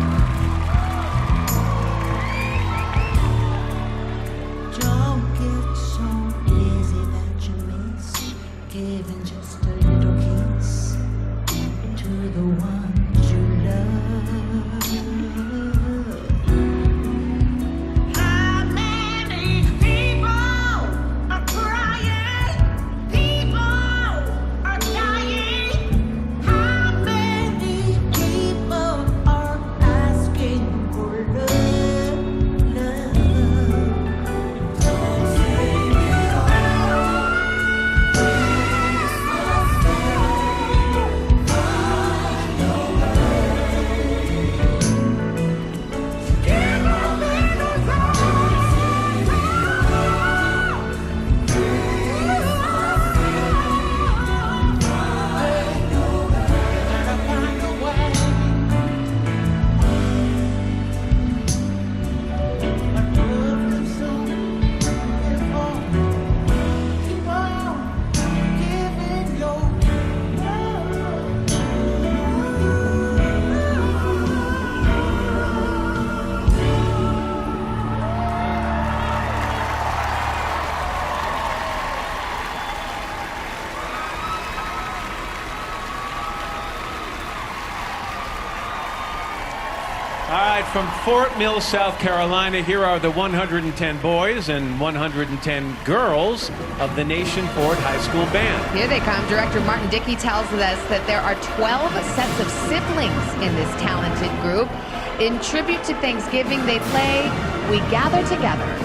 Speaker 11: Don't get so busy that you miss giving just a little kiss to the ones you love. How many people are crying? People are dying. How many people are asking for love? Don't say it all.
Speaker 2: All right, from Fort Mill, South Carolina, here are the 110 boys and 110 girls of the Nation Ford High School Band.
Speaker 5: Here they come. Director Martin Dickey tells us that there are 12 sets of siblings in this talented group. In tribute to Thanksgiving, they play We Gather Together.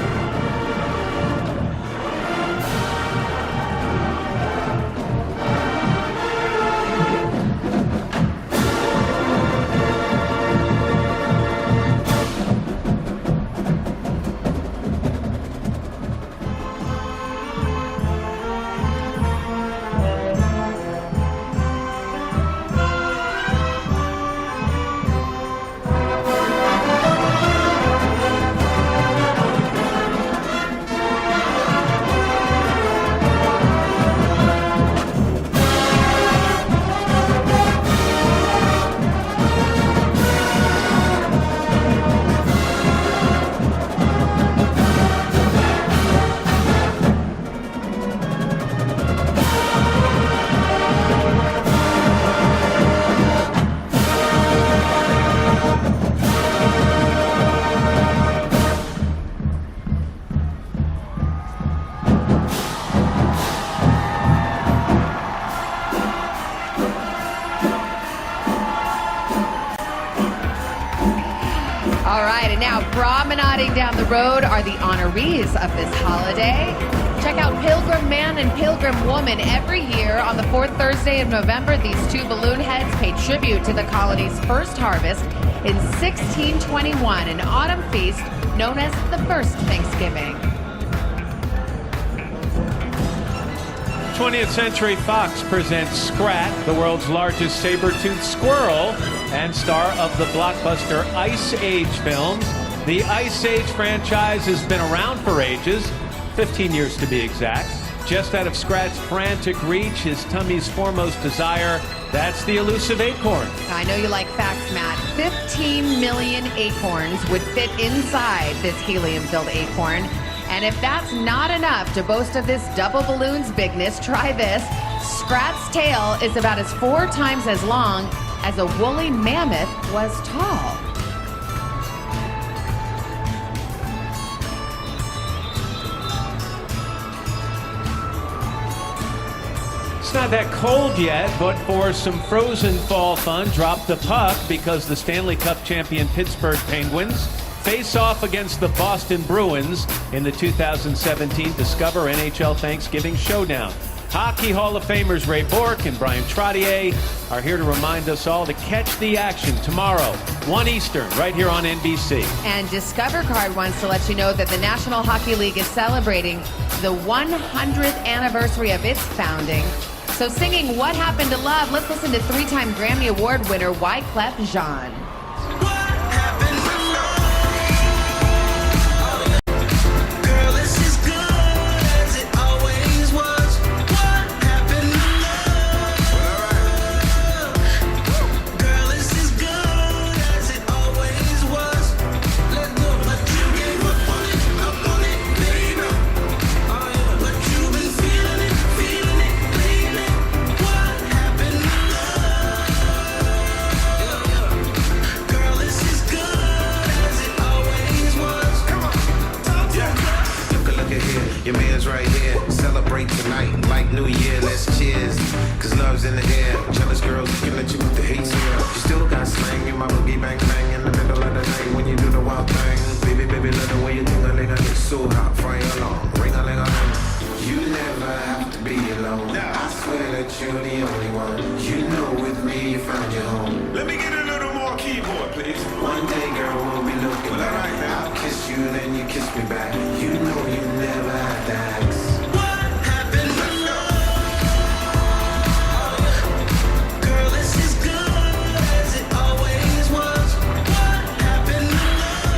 Speaker 5: right now, promenading down the road are the honorees of this holiday. Check out Pilgrim Man and Pilgrim Woman. Every year on the fourth Thursday of November, these two balloon heads pay tribute to the colony's first harvest in 1621, an autumn feast known as the First Thanksgiving.
Speaker 2: 20th Century Fox presents Scrat, the world's largest saber-toothed squirrel and star of the blockbuster Ice Age films. The Ice Age franchise has been around for ages, 15 years to be exact. Just out of Scrat's frantic reach, his tummy's foremost desire, that's the elusive acorn.
Speaker 5: I know you like facts, Matt. 15 million acorns would fit inside this helium-filled acorn. And if that's not enough to boast of this double balloon's bigness, try this. Scrat's tail is about as 4 times as long as a woolly mammoth was tall.
Speaker 2: It's not that cold yet, but for some frozen fall fun, drop the puck because the Stanley Cup champion Pittsburgh Penguins face off against the Boston Bruins in the 2017 Discover NHL Thanksgiving Showdown. Hockey Hall of Famers Ray Bourque and Brian Trottier are here to remind us all to catch the action tomorrow, 1 Eastern, right here on NBC.
Speaker 5: And Discover Card wants to let you know that the National Hockey League is celebrating the 100th anniversary of its founding. So singing What Happened to Love, let's listen to 3-time Grammy Award winner Wyclef Jean.
Speaker 20: Your man's right here, celebrate tonight like New Year, let's cheers. Cause love's in the air, jealous girls looking at you with the hate smear. You still got slang in my boogie bang bang in the middle of the night when you do the wild thing. Baby, baby, love the way you think a nigga gets so hot, fire alarm, ring a ling a ling. You never have to be alone, I swear that you're the only one. You know with me you found your home. Let me get a little more keyboard, please. One day, girl, we'll be looking back. I'll kiss you, then you kiss me back. You know you never had to ask. What happened to love? Girl, this is good as it always was. What happened to love?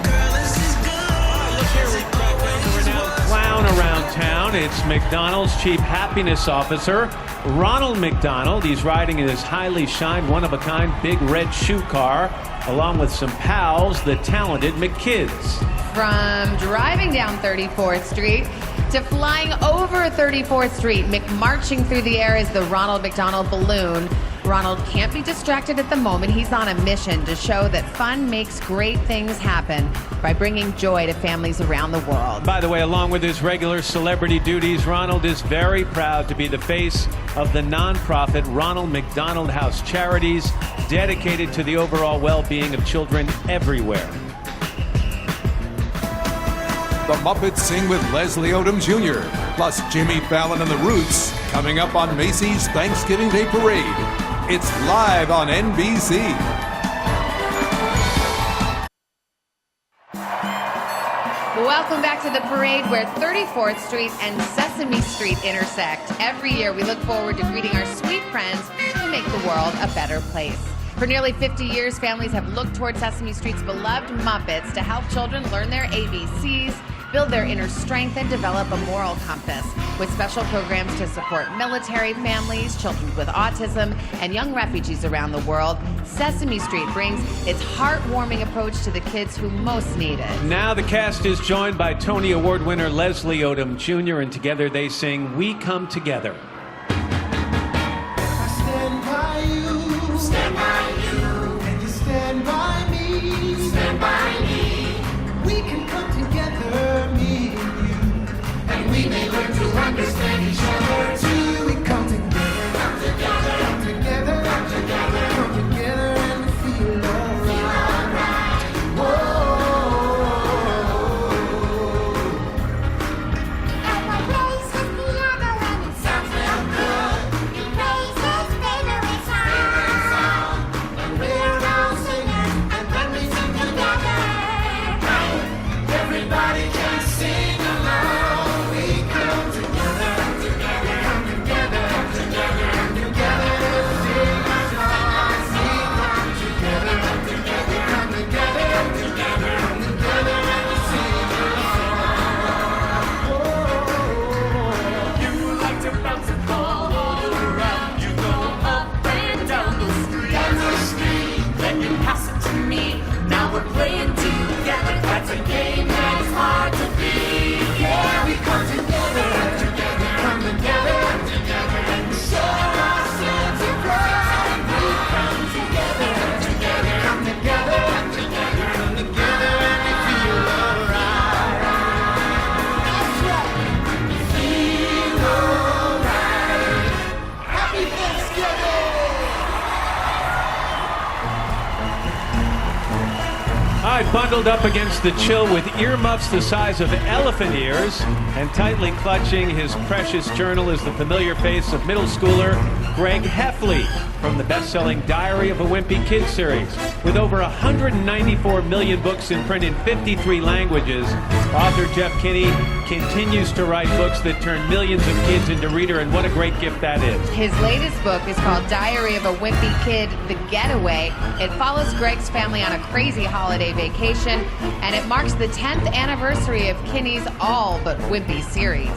Speaker 20: Girl, this is good as it always was.
Speaker 2: Clown around town. It's McDonald's Chief Happiness Officer, Ronald McDonald. He's riding in his highly shined, one-of-a-kind big red shoe car, along with some pals, the talented McKids.
Speaker 5: From driving down 34th Street to flying over 34th Street, McMarching through the air is the Ronald McDonald balloon. Ronald can't be distracted at the moment. He's on a mission to show that fun makes great things happen by bringing joy to families around the world.
Speaker 2: By the way, along with his regular celebrity duties, Ronald is very proud to be the face of the nonprofit Ronald McDonald House Charities, dedicated to the overall well-being of children everywhere.
Speaker 4: The Muppets Sing with Leslie Odom Jr., plus Jimmy Fallon and the Roots, coming up on Macy's Thanksgiving Day Parade. It's live on NBC.
Speaker 5: Welcome back to the parade where 34th Street and Sesame Street intersect. Every year we look forward to greeting our sweet friends who make the world a better place. For nearly 50 years, families have looked toward Sesame Street's beloved Muppets to help children learn their ABCs, build their inner strength, and develop a moral compass. With special programs to support military families, children with autism, and young refugees around the world, Sesame Street brings its heartwarming approach to the kids who most need it.
Speaker 2: Now the cast is joined by Tony Award winner Leslie Odom Jr., and together they sing We Come Together.
Speaker 1: Stand by you, and you stand by me. Stand by me. We can come together, me and you, and we may learn to understand each other too. We come together, come together, come together, come together, come together, and feel love.
Speaker 2: right, bundled up against the chill with earmuffs the size of elephant ears and tightly clutching his precious journal is the familiar face of middle schooler Greg Heffley from the best-selling Diary of a Wimpy Kid series. With over 194 million books in print in 53 languages, author Jeff Kinney continues to write books that turn millions of kids into reader, and what a great gift that is.
Speaker 5: His latest book is called Diary of a Wimpy Kid, The Getaway. It follows Greg's family on a crazy holiday vacation, and it marks the 10th anniversary of Kinney's All But Wimpy series.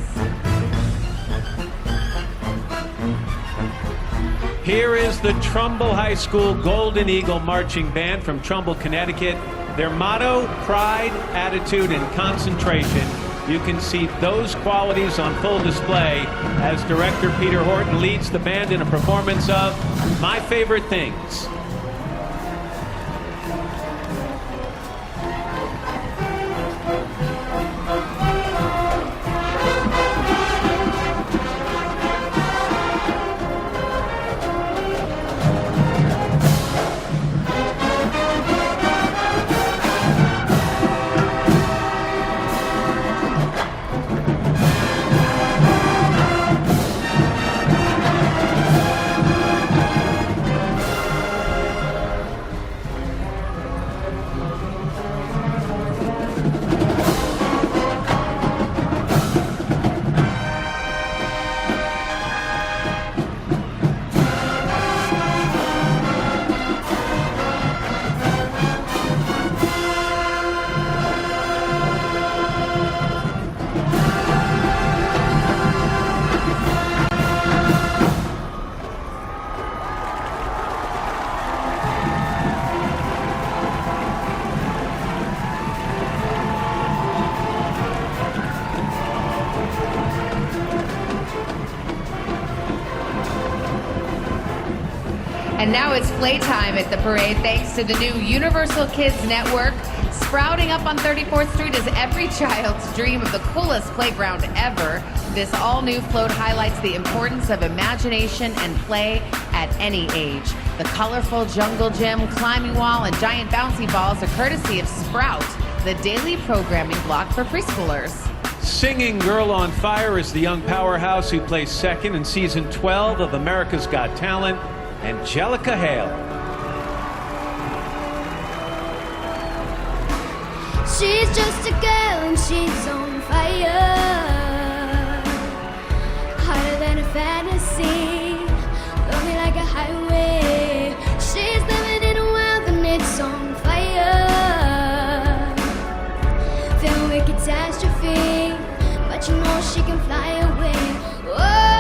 Speaker 2: Here is the Trumbull High School Golden Eagle Marching Band from Trumbull, Connecticut. Their motto, pride, attitude, and concentration. You can see those qualities on full display as director Peter Horton leads the band in a performance of My Favorite Things.
Speaker 5: And now it's playtime at the parade thanks to the new Universal Kids Network. Sprouting up on 34th Street is every child's dream of the coolest playground ever. This all-new float highlights the importance of imagination and play at any age. The colorful jungle gym, climbing wall, and giant bouncy balls are courtesy of Sprout, the daily programming block for preschoolers.
Speaker 2: Singing Girl on Fire is the young powerhouse who placed second in season 12 of America's Got Talent, Angelica Hale.
Speaker 21: She's just a girl and she's on fire, hotter than a fantasy, lonely like a highway. She's living in a world and it's on fire, filled with catastrophe, but you know she can fly away. Whoa.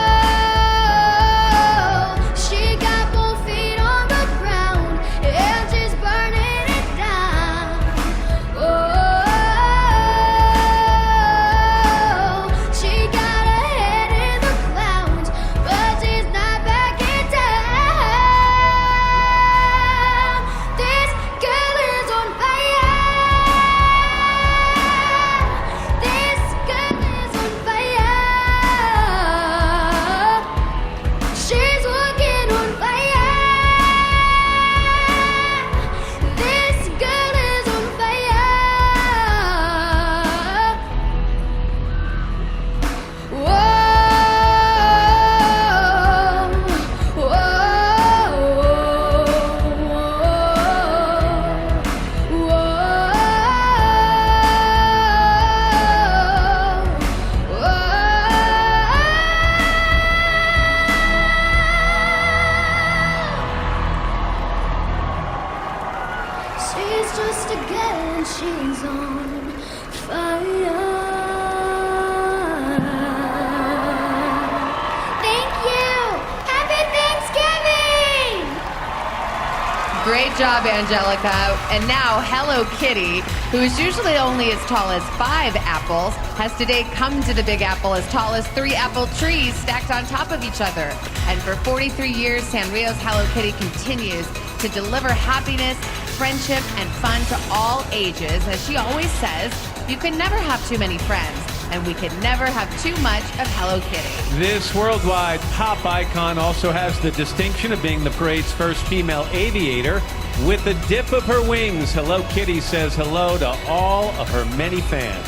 Speaker 5: Great job, Angelica. And now Hello Kitty, who is usually only as tall as 5 apples, has today come to the Big Apple as tall as 3 apple trees stacked on top of each other. And for 43 years, Sanrio's Hello Kitty continues to deliver happiness, friendship, and fun to all ages. As she always says, you can never have too many friends. and we could never have too much of Hello Kitty.
Speaker 2: This worldwide pop icon also has the distinction of being the parade's first female aviator. With the dip of her wings, Hello Kitty says hello to all of her many fans.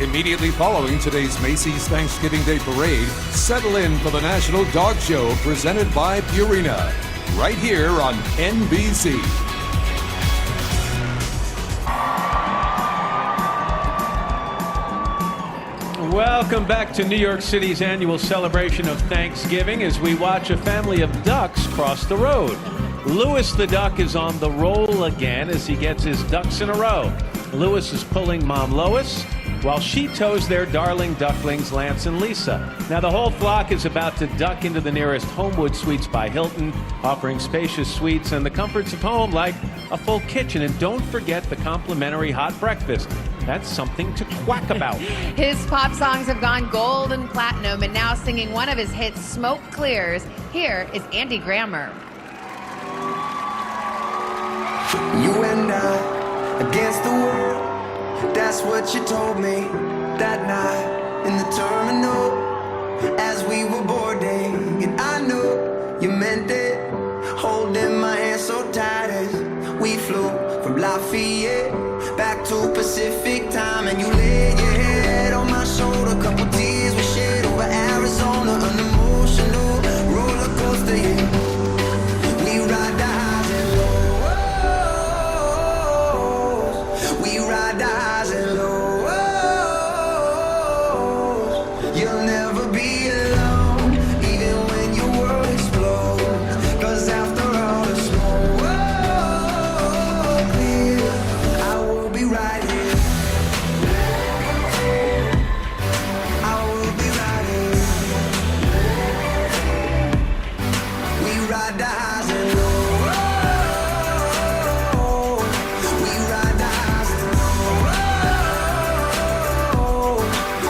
Speaker 4: Immediately following today's Macy's Thanksgiving Day Parade, settle in for the National Dog Show presented by Purina, right here on NBC.
Speaker 2: Welcome back to New York City's annual celebration of Thanksgiving as we watch a family of ducks cross the road. Louis the duck is on the roll again as he gets his ducks in a row. Louis is pulling Mom Lois while she tows their darling ducklings, Lance and Lisa. Now, the whole flock is about to duck into the nearest Homewood Suites by Hilton, offering spacious suites and the comforts of home like a full kitchen. And don't forget the complimentary hot breakfast. That's something to quack about.
Speaker 5: His pop songs have gone gold and platinum, and now singing one of his hits, Smoke Clears. Here is Andy Grammer.
Speaker 8: You and I against the world. That's what you told me that night in the terminal as we were boarding. And I knew you meant it, holding my hand so tight as we flew from Lafayette back to Pacific time. And you laid your head on my shoulder, couple tears we shed over Arizona, an emotional roller coaster, yeah. We ride the highs and lows, we ride the highs and lows. You'll never be alone, even when your world explodes. 'Cause after all the smoke clear, I will be right here. I will be right here. We ride the highs and lows. We ride the highs and lows.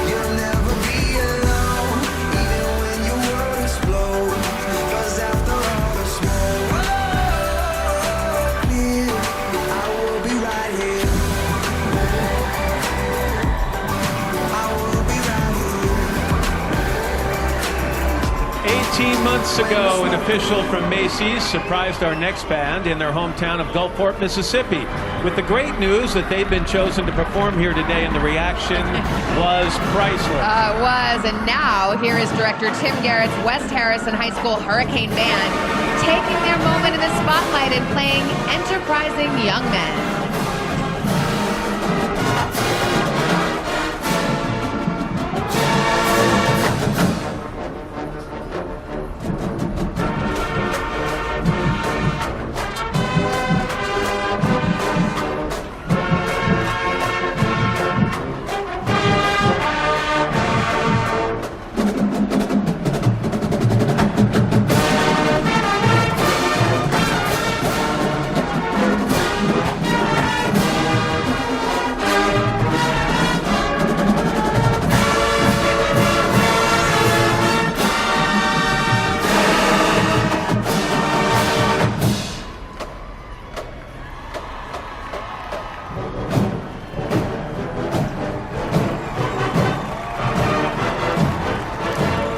Speaker 8: You'll never be alone, even when your world explodes. 'Cause after all the smoke clear, I will be right here. I will be right here.
Speaker 2: 18 months ago, an official from Macy's surprised our next band in their hometown of Gulfport, Mississippi, with the great news that they've been chosen to perform here today, and the reaction was priceless.
Speaker 5: It was, and now here is director Tim Garrett's West Harrison High School Hurricane Band taking their moment in the spotlight and playing enterprising young men.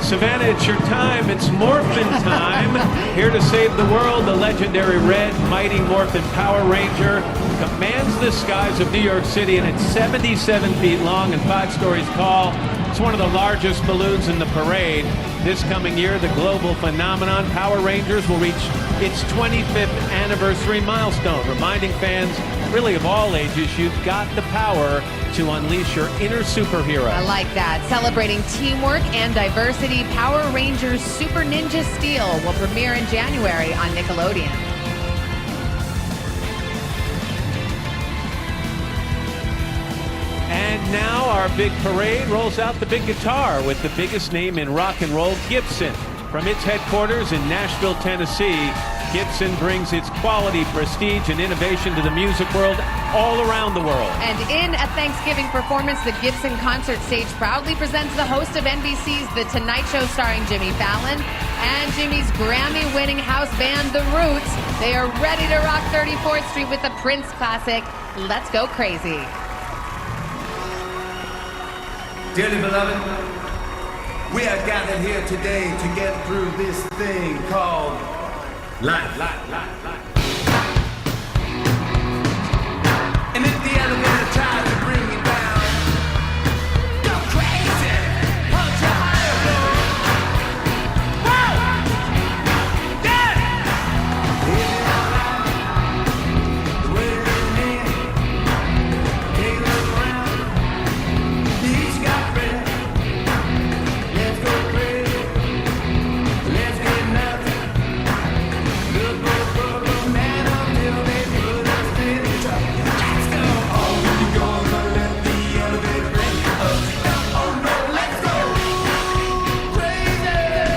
Speaker 2: Savannah, it's your time. It's Morphin time. Here to save the world, the legendary red mighty Morphin Power Ranger commands the skies of New York City, and it's 77 feet long and 5 stories tall. It's one of the largest balloons in the parade. This coming year, the global phenomenon Power Rangers will reach its 25th anniversary milestone, reminding fans, really of all ages, you've got the power to unleash your inner superhero.
Speaker 5: I like that. Celebrating teamwork and diversity, Power Rangers Super Ninja Steel will premiere in January on Nickelodeon.
Speaker 2: And now our big parade rolls out the big guitar with the biggest name in rock and roll, Gibson. From its headquarters in Nashville, Tennessee, Gibson brings its quality, prestige, and innovation to the music world all around the world.
Speaker 5: And in a Thanksgiving performance, the Gibson concert stage proudly presents the host of NBC's The Tonight Show starring Jimmy Fallon and Jimmy's Grammy-winning house band, The Roots. They are ready to rock 34th Street with the Prince classic, Let's Go Crazy.
Speaker 9: Dearly beloved, we are gathered here today to get through this thing called life. And if the elevator tries to bring you down, go crazy, punch a higher floor. Whoa! Yeah! Is it alright? The way you're in, take a look around. Each got friends. Let's go crazy. Let's get nuts. Look for the man until they put us in trouble. Let's go. Oh, you gonna let the elevator bring us down? Oh no, let's go crazy. I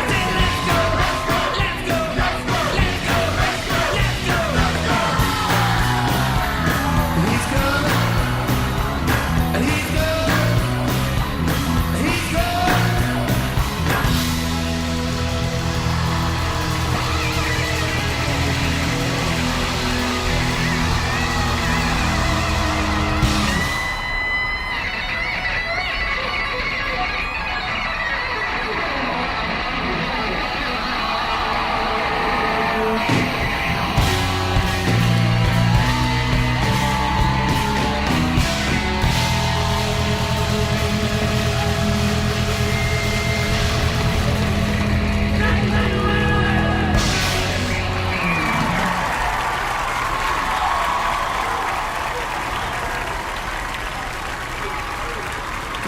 Speaker 9: said let's go, let's go, let's go, let's go, let's go, let's go, let's go, let's go. He's coming, and he's good, he's good.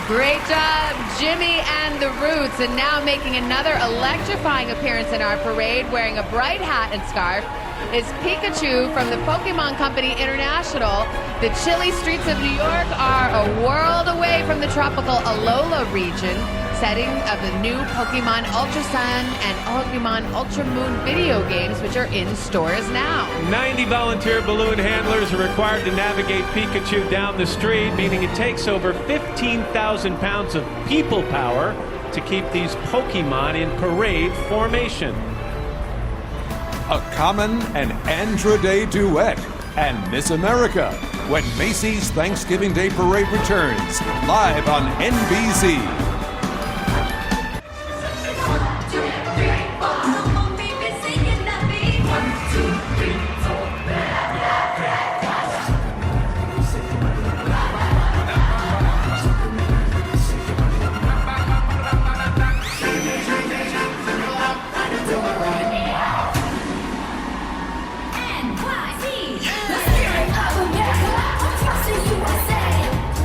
Speaker 5: Great job, Jimmy and the Roots. And now making another electrifying appearance in our parade, wearing a bright hat and scarf, is Pikachu from the Pokemon Company International. The chilly streets of New York are a world away from the tropical Alola region, setting of the new Pokemon Ultra Sun and Pokemon Ultra Moon video games, which are in stores now.
Speaker 2: 90 volunteer balloon handlers are required to navigate Pikachu down the street, meaning it takes over 15,000 pounds of people power to keep these Pokemon in parade formation.
Speaker 4: A Common and Andra Day duet, and Miss America, when Macy's Thanksgiving Day Parade returns, live on NBC.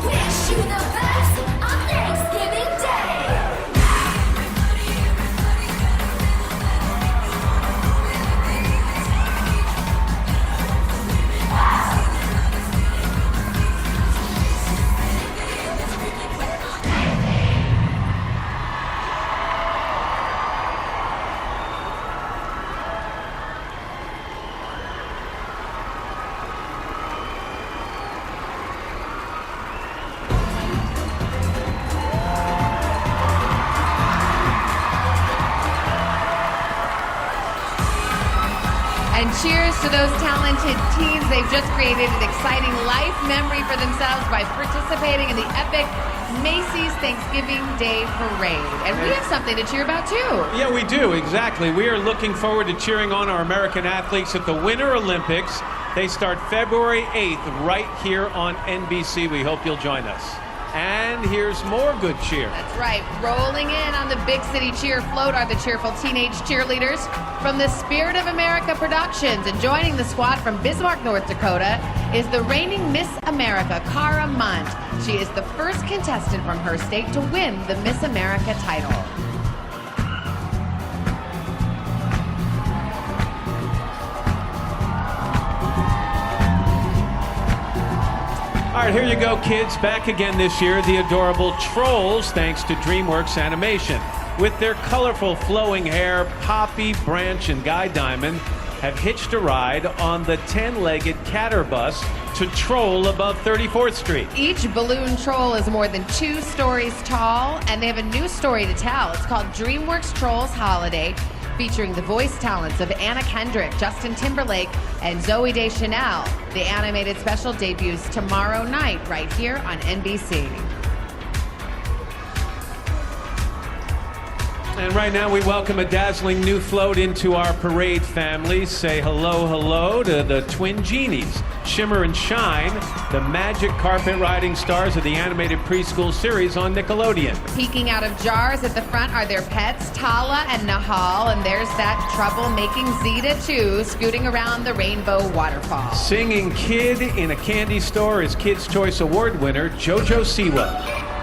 Speaker 21: Wish you the best on Thanksgiving Day.
Speaker 5: And cheers to those talented teens. They've just created an exciting life memory for themselves by participating in the epic Macy's Thanksgiving Day Parade. And we have something to cheer about, too.
Speaker 2: Yeah, we do, exactly. We are looking forward to cheering on our American athletes at the Winter Olympics. They start February 8th right here on NBC. We hope you'll join us. And here's more good cheer.
Speaker 5: That's right. Rolling in on the Big City Cheer float are the cheerful teenage cheerleaders from the Spirit of America Productions. And joining the squad from Bismarck, North Dakota, is the reigning Miss America, Cara Munt. She is the first contestant from her state to win the Miss America title.
Speaker 2: All right, here you go, kids. Back again this year, the adorable Trolls, thanks to DreamWorks Animation. With their colorful flowing hair, Poppy, Branch, and Guy Diamond have hitched a ride on the 10-legged catter bus to Troll above 34th Street.
Speaker 5: Each balloon troll is more than 2 stories tall, and they have a new story to tell. It's called DreamWorks Trolls Holiday. featuring the voice talents of Anna Kendrick, Justin Timberlake, and Zooey Deschanel. The animated special debuts tomorrow night right here on NBC.
Speaker 2: And right now we welcome a dazzling new float into our parade family. Say hello, hello to the twin genies, Shimmer and Shine, the magic carpet riding stars of the animated preschool series on Nickelodeon.
Speaker 5: Peeking out of jars at the front are their pets, Tala and Nahal, and there's that trouble-making Zeta too, scooting around the rainbow waterfall.
Speaker 2: Singing Kid in a Candy Store is Kids' Choice Award winner JoJo Siwa.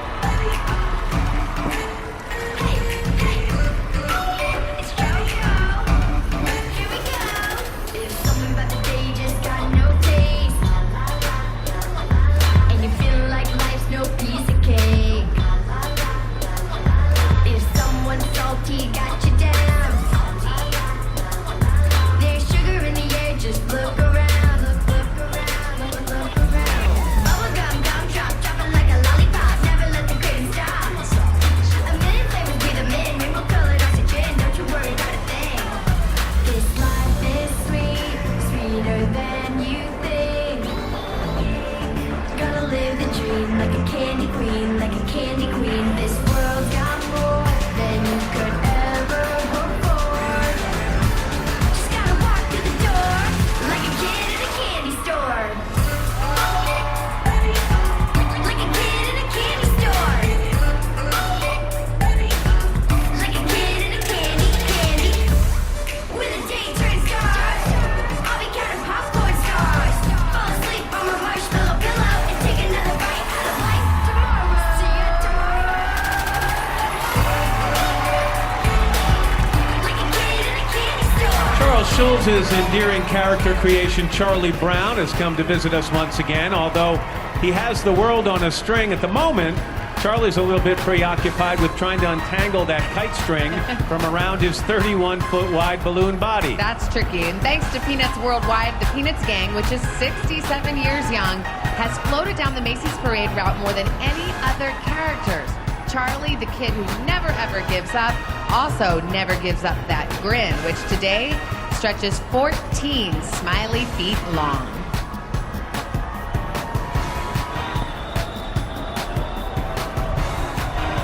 Speaker 2: Schulz's endearing character creation, Charlie Brown, has come to visit us once again. Although he has the world on a string at the moment, Charlie's a little bit preoccupied with trying to untangle that kite string from around his 31-foot-wide balloon body.
Speaker 5: That's tricky. And thanks to Peanuts Worldwide, the Peanuts gang, which is 67 years young, has floated down the Macy's parade route more than any other characters. Charlie, the kid who never ever gives up, also never gives up that grin, which today stretches 14 smiley feet long.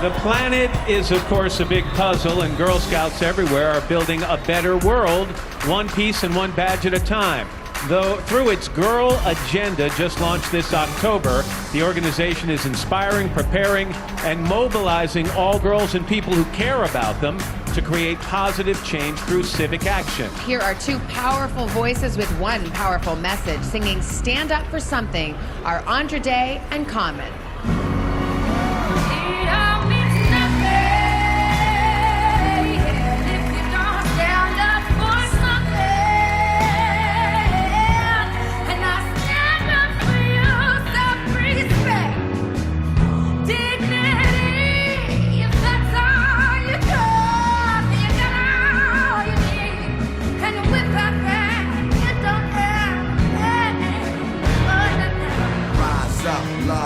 Speaker 2: The planet is, of course, a big puzzle, and Girl Scouts everywhere are building a better world, one piece and one badge at a time. Though through its Girl Agenda, just launched this October, the organization is inspiring, preparing, and mobilizing all girls and people who care about them to create positive change through civic action.
Speaker 5: Here are two powerful voices with one powerful message, singing Stand Up for Something, are Andra Day and Common.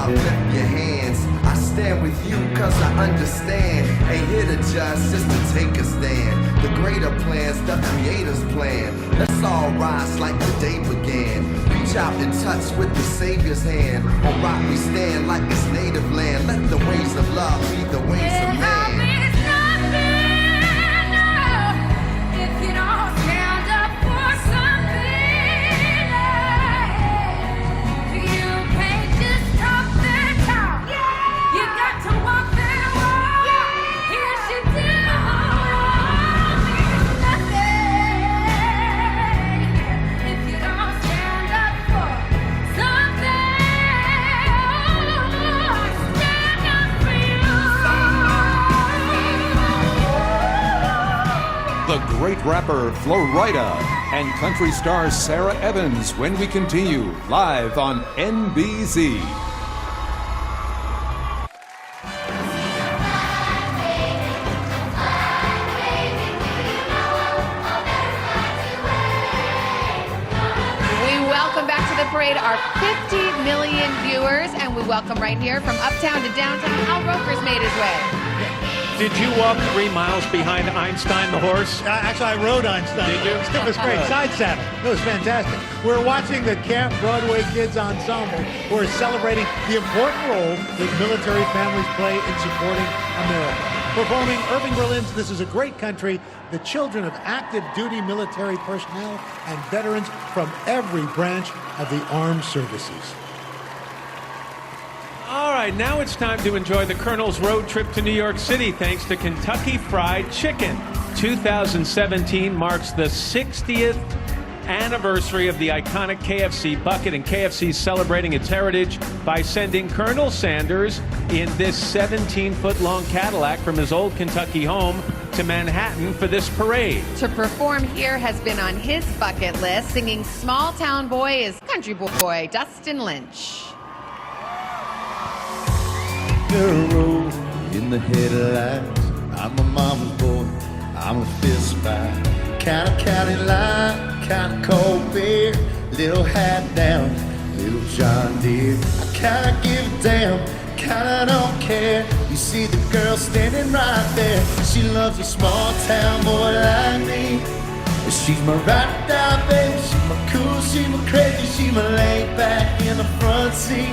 Speaker 8: Lift your hands. I stand with you cause I understand. Ain't here to judge, just to take a stand. The greater plans, the creator's plan. Let's all rise like the day began. Reach out and touch with the Savior's hand. On rock we stand like it's native land. Let the ways of love be the ways of man.
Speaker 4: The great rapper Flo Rida and country star Sarah Evans when we continue live on NBC.
Speaker 5: Welcome back to the parade, our 50 million viewers, and we welcome right here from uptown to downtown, Al Roker's made his way.
Speaker 2: Did you walk 3 miles behind Einstein the horse?
Speaker 7: Actually, I rode Einstein.
Speaker 2: Did you?
Speaker 7: It was great. Side saddle. It was fantastic. We're watching the Camp Broadway Kids Ensemble, who are celebrating the important role that military families play in supporting America. Performing Irving Berlin's This Is a Great Country, the children of active duty military personnel and veterans from every branch of the armed services.
Speaker 2: All right, now it's time to enjoy the Colonel's road trip to New York City thanks to Kentucky Fried Chicken. 2017 marks the 60th anniversary of the iconic KFC bucket, and KFC is celebrating its heritage by sending Colonel Sanders in this 17-foot-long Cadillac from his old Kentucky home to Manhattan for this parade.
Speaker 5: To perform here has been on his bucket list. Singing Small Town Boy is country boy Dustin Lynch.
Speaker 10: Road in the headlights. I'm a mama's boy. I'm a fist fight. Kind of county line, kind of cold beer. Little hat down, little John Deere. I kind of give a damn, kind of don't care. You see the girl standing right there. She loves a small town boy like me. She's my ride or die baby. She's my cool, she's my crazy. She's my laid back in the front seat.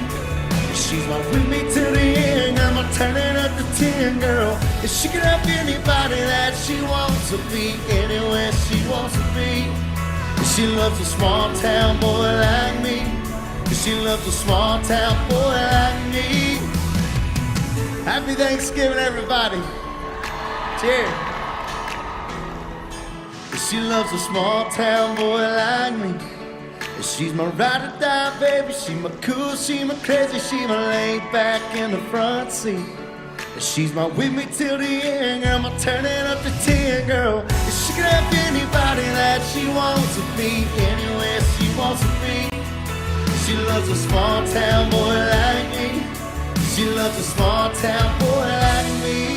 Speaker 10: She's my with me to the end, I'm a turning up to 10, girl. If she can help anybody that she wants to be, anywhere she wants to be. If she loves a small town boy like me. If she loves a small town boy like me. Happy Thanksgiving, everybody. Cheers. If she loves a small town boy like me. She's my ride or die, baby. She's my cool, she's my crazy. She's my laid back in the front seat. She's my with me till the end, girl. I'm turning up to 10, girl. If she can have anybody that she wants to be, anywhere she wants to be. She loves a small town boy like me. She loves a small town boy like me.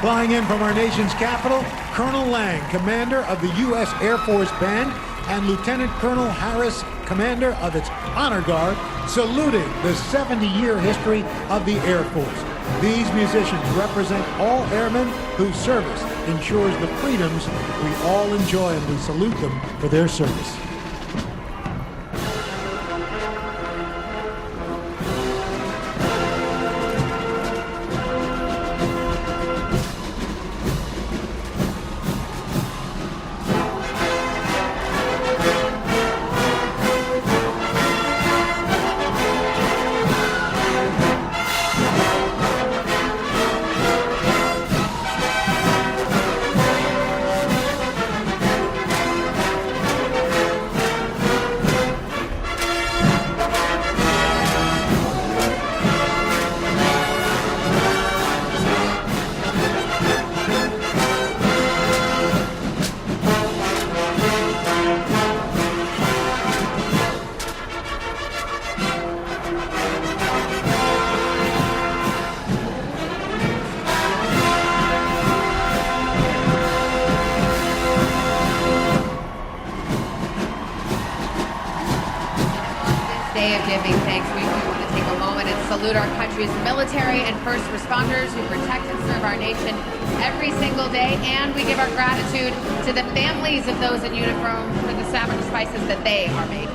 Speaker 7: Flying in from our nation's capital, Colonel Lang, commander of the U.S. Air Force Band, and Lieutenant Colonel Harris, commander of its Honor Guard, saluting the 70-year history of the Air Force. These musicians represent all airmen whose service ensures the freedoms we all enjoy, and we salute them for their service.
Speaker 5: Day of giving thanks, we want to take a moment and salute our country's military and first responders who protect and serve our nation every single day, and we give our gratitude to the families of those in uniform for the sacrifices that they are making.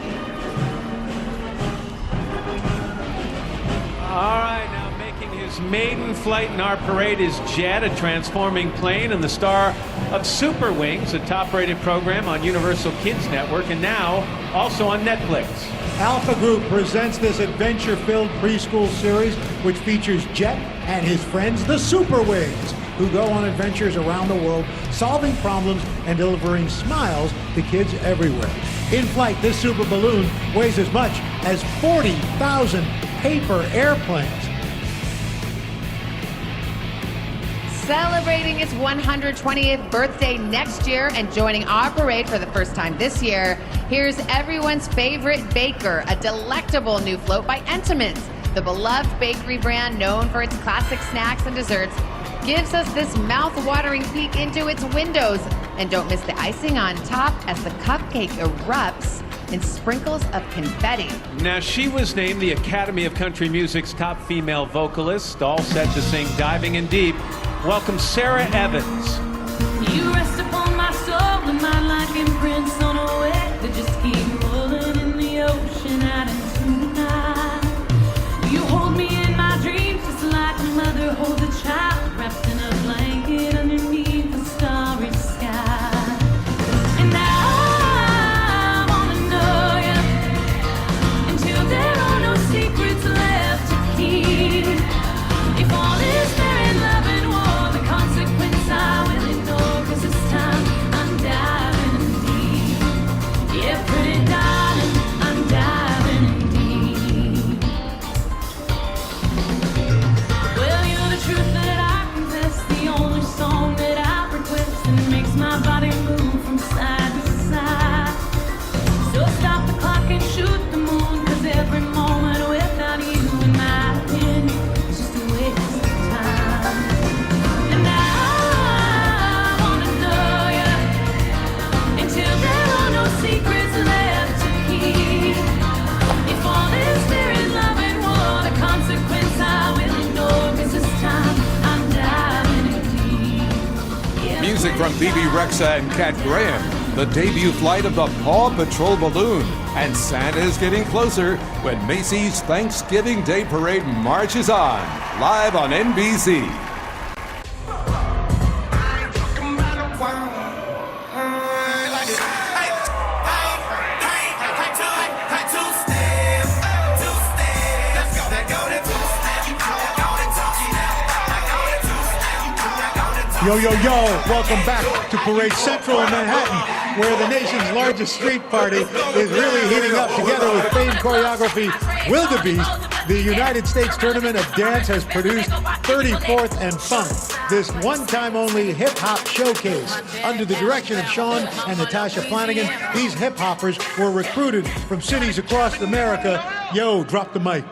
Speaker 2: All right, now making his maiden flight in our parade is Jet, a transforming plane and the star of Super Wings, a top-rated program on Universal Kids Network, and now also on Netflix.
Speaker 7: Alpha Group presents this adventure-filled preschool series which features Jet and his friends, the Super Wings, who go on adventures around the world, solving problems and delivering smiles to kids everywhere. In flight, this super balloon weighs as much as 40,000 paper airplanes.
Speaker 5: Celebrating its 120th birthday next year and joining our parade for the first time this year, here's everyone's favorite baker, a delectable new float by Entenmann's. The beloved bakery brand known for its classic snacks and desserts gives us this mouth-watering peek into its windows. And don't miss the icing on top as the cupcake erupts. and sprinkles of confetti.
Speaker 2: Now, she was named the Academy of Country Music's top female vocalist, all set to sing Diving in Deep. Welcome Sarah Evans.
Speaker 14: You rest upon my soul and mind like imprints on a wave that just keep rolling in the ocean out into the night. You hold me in my dreams just like a mother holds a child wrapped in a blanket underneath the starry sky. And I wanna know you until there are no secrets left to keep. If all is fair in love and war, the consequence I will ignore, 'cause this time I'm diving in deep. Yeah, pretty darling, I'm diving in deep. Well, you're the truth that I confess, the only song that I request and makes my body move from side to side. So stop the clock and shoot the moon, 'cause every moment without you in my opinion is just a waste of time. And I wanna know you until there are no secrets left to keep. If all is fair in love and war, the consequence I will ignore, 'cause this time I'm diving in deep. Yeah,
Speaker 4: Music from Bebe Rexha and Kat Graham, the debut flight of the Paw Patrol balloon, and Santa is getting closer when Macy's Thanksgiving Day Parade marches on, live on NBC.
Speaker 7: Yo, yo, yo, welcome back to Parade Central in Manhattan, where the nation's largest street party is really heating up. Together with famed choreography Wildebeest, the United States Tournament of Dance has produced 34th and Funk, this one-time only hip-hop showcase. Under the direction of Sean and Natasha Flanagan, these hip-hoppers were recruited from cities across America. Yo, drop the mic.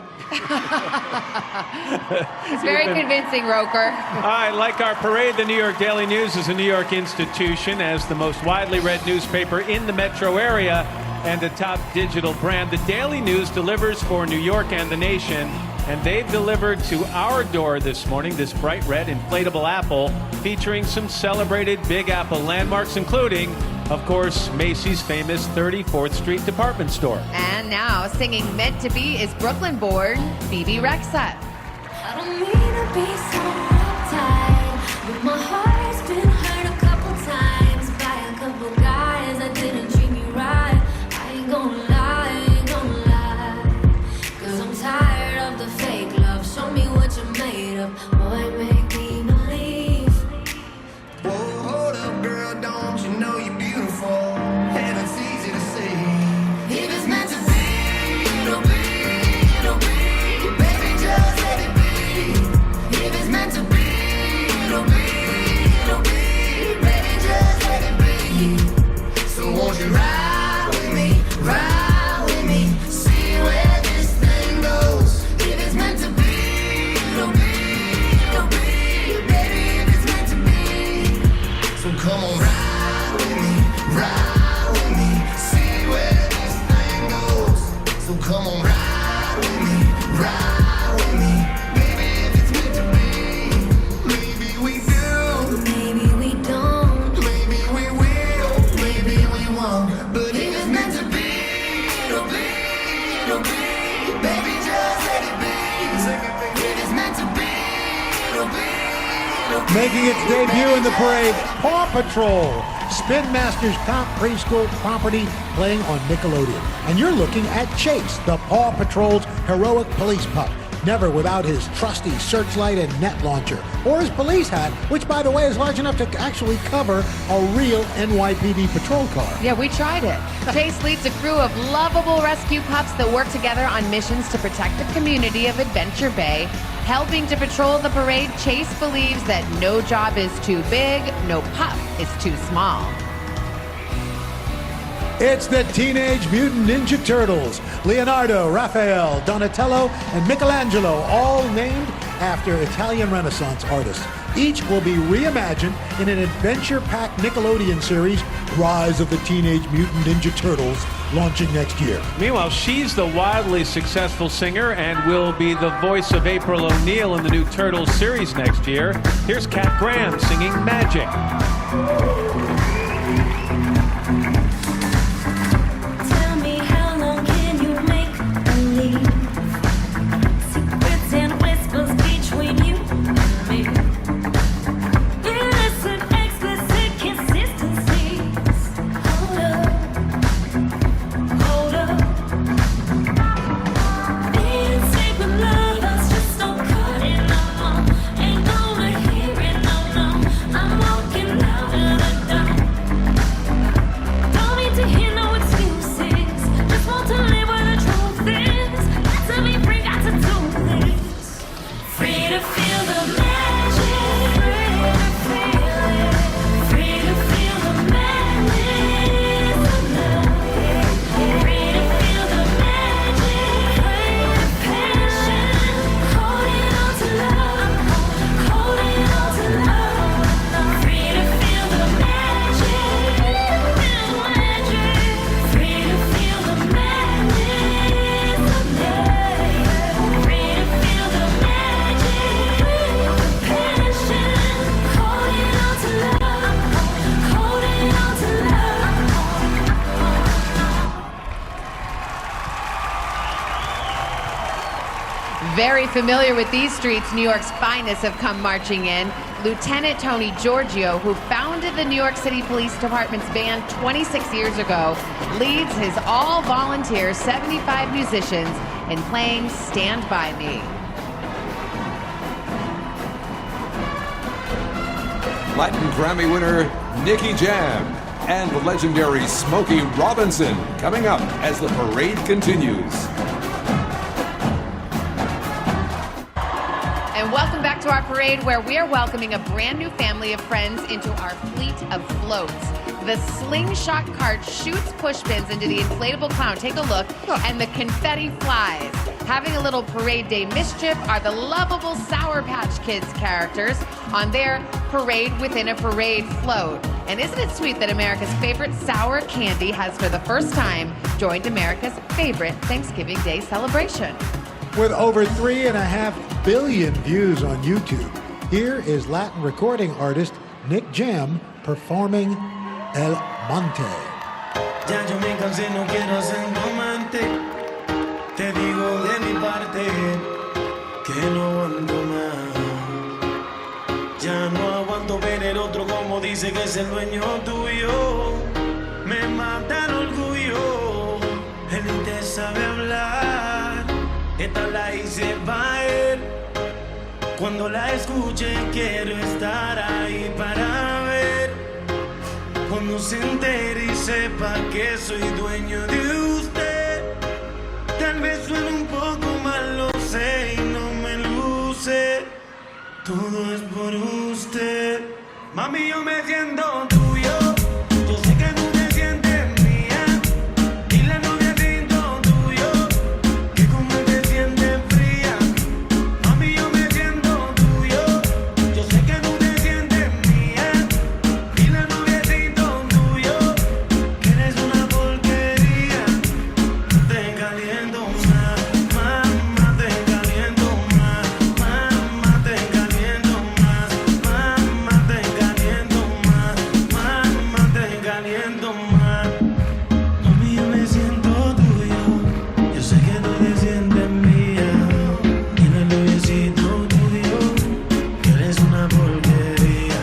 Speaker 5: It's very convincing, Roker.
Speaker 2: All right, like our parade, the New York Daily News is a New York institution as the most widely read newspaper in the metro area and a top digital brand. The Daily News delivers for New York and the nation, and they've delivered to our door this morning this bright red inflatable apple featuring some celebrated Big Apple landmarks, including, of course, Macy's famous 34th Street department store.
Speaker 5: And now, singing Meant to Be is Brooklyn-born Bebe Rexha.
Speaker 21: I don't mean to be so uptight, but my heart's been hurt a couple times by a couple guys that didn't treat me right. I ain't gonna lie, 'cause I'm tired of the fake love. Show me what you're made of, boy, make me believe.
Speaker 8: Whoa, hold up, girl, don't you know you're beautiful? And it's easy to see. If it's meant to be, it'll be, it'll be. Baby, just let it be. If it's meant to be, it'll be, it'll be. Baby, just let it be. So won't you ride with me, see where this thing goes. If it's meant to be, it'll be, it'll be. Baby, if it's meant to be. So come on, ride with me, see where this thing goes. So come on, ride with me, baby, if it's meant to be. Maybe we do,
Speaker 21: Maybe we don't.
Speaker 8: maybe we will, maybe we won't. But if it's meant to be, it'll be, it'll be. Baby, just let it be. If it's meant to be, it'll be, it'll be.
Speaker 7: Making its debut in the parade, Paw Patrol, Spin Master's top preschool property playing on Nickelodeon. And you're looking at Chase, the Paw Patrol's heroic police pup, never without his trusty searchlight and net launcher, or his police hat, which, by the way, is large enough to actually cover a real NYPD patrol car.
Speaker 5: Yeah, we tried it. Chase leads a crew of lovable rescue pups that work together on missions to protect the community of Adventure Bay. Helping to patrol the parade, Chase believes that no job is too big, no pup is too small.
Speaker 7: It's the Teenage Mutant Ninja Turtles. Leonardo, Raphael, Donatello, and Michelangelo, all named after Italian Renaissance artists. Each will be reimagined in an adventure-packed Nickelodeon series, Rise of the Teenage Mutant Ninja Turtles,
Speaker 12: launching next year.
Speaker 2: Meanwhile, she's the wildly successful singer and will be the voice of April O'Neil in the new Turtles series next year. Here's Kat Graham singing Magic.
Speaker 3: Tell me how long can you make believe? Secrets and whispers between you and me. Innocent, explicit consistencies. Hold up. Hold up. Being safe with lovers just don't cut it no more. Ain't gonna hear it, no, no. I'm walking out of the dark. Don't need to hear no excuses. Just want to live where the truth is. Got to be free, got to do this. Free to feel the magic. Free to feel it. Free to feel the madness of love. Free to feel the magic. Free to passion. Holding on to love. Holding on to love. Free to feel the magic. Free to feel the madness of love. Free to feel the magic, passion, holding on to love, holding on to love.
Speaker 5: Very familiar with these streets, New York's finest have come marching in. Lieutenant Tony Giorgio, who founded the New York City Police Department's band 26 years ago, leads his all-volunteer 75 musicians in playing Stand By Me.
Speaker 4: Latin Grammy winner Nicky Jam and the legendary Smokey Robinson coming up as the parade continues.
Speaker 5: And welcome back to our parade, where we are welcoming a brand new family of friends into our fleet of floats. The slingshot cart shoots push pins into the inflatable clown. Take a look, and the confetti flies. Having a little parade day mischief are the lovable Sour Patch Kids characters on their parade within a parade float. And isn't it sweet that America's favorite sour candy has for the first time joined America's favorite Thanksgiving Day celebration?
Speaker 12: With over 3.5 billion views on YouTube, here is Latin recording artist Nick Jam performing El Monte.
Speaker 22: Ya yo me cansé, no quiero ser amante. Te digo de mi parte que no aguanto más. Ya no aguanto ver el otro como dice que es el dueño tuyo. Me mata el orgullo. Él ni te sabe hablar. Esta la hice pa' él. Cuando la escuche quiero estar ahí para ver. Cuando se entere y sepa que soy dueño de usted. Tal vez suene un poco mal, lo sé y no me luce. Todo es por usted. Mami, yo me siento tuyo. Yo sé que tú te sientes mía. Dile al noviecito tuyo que como él te sientes fría. Mami, yo me siento tuyo. Yo sé que tú te sientes mía. Dile al noviecito tuyo que eres una porquería. Te caliento más, mamá, te caliento más, mamá, te caliento más, mamá, te caliento más, mamá, te caliento más. Mami, yo me siento tuyo, yo sé que tú te sientes mía. Dile al noviecito tuyo que eres una porquería.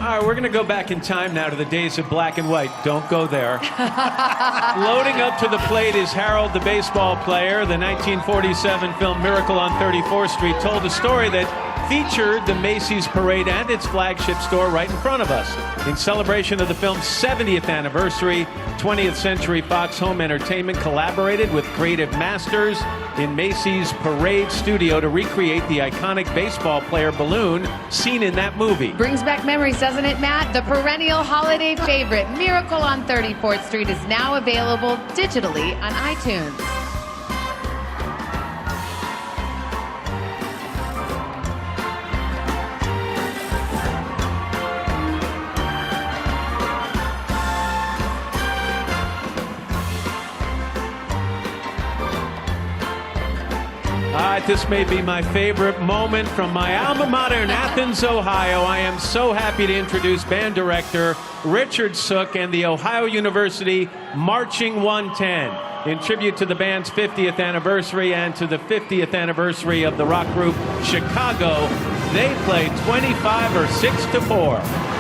Speaker 2: All right, we're going to go back in time now to the days of black and white. Don't go there. Loading up to the plate is Harold, the baseball player. The 1947 film Miracle on 34th Street told a story that featured the Macy's parade and its flagship store right in front of us. In celebration of the film's 70th anniversary, 20th Century Fox Home Entertainment collaborated with creative masters in Macy's parade studio to recreate the iconic baseball player balloon seen in that movie.
Speaker 5: Brings back memories, doesn't it, Matt? The perennial holiday favorite, Miracle on 34th Street, is now available digitally on iTunes.
Speaker 2: tonight. This may be my favorite moment from my alma mater in Athens, Ohio. I am so happy to introduce band director Richard Sook and the Ohio University Marching 110 in tribute to the band's 50th anniversary and to the 50th anniversary of the rock group Chicago. They play 25 or 6-4.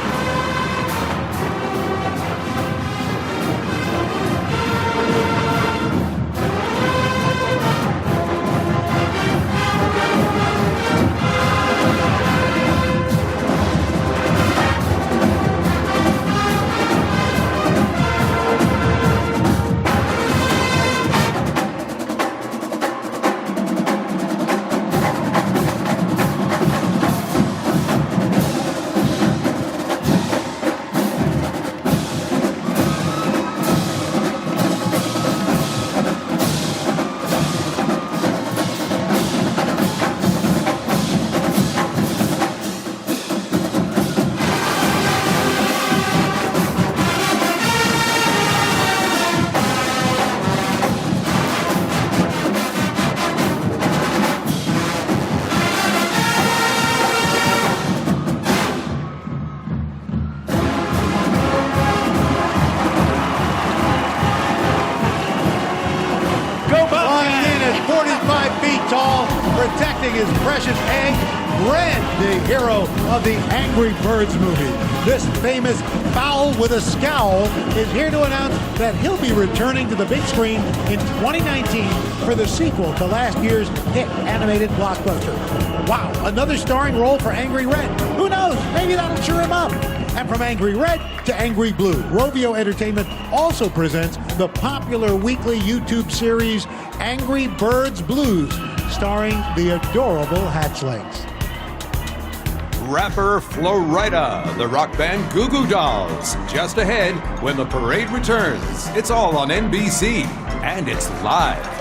Speaker 12: Protecting his precious egg, Red, the hero of the Angry Birds movie. This famous fowl with a scowl is here to announce that he'll be returning to the big screen in 2019 for the sequel to last year's hit animated blockbuster. Wow, another starring role for Angry Red. Who knows? Maybe that'll cheer him up. And from Angry Red to Angry Blue, Rovio Entertainment also presents the popular weekly YouTube series Angry Birds Blues, starring the adorable Hatchlings.
Speaker 4: Rapper Flo Rida, the rock band Goo Goo Dolls, just ahead when the parade returns. It's all on NBC, and it's live.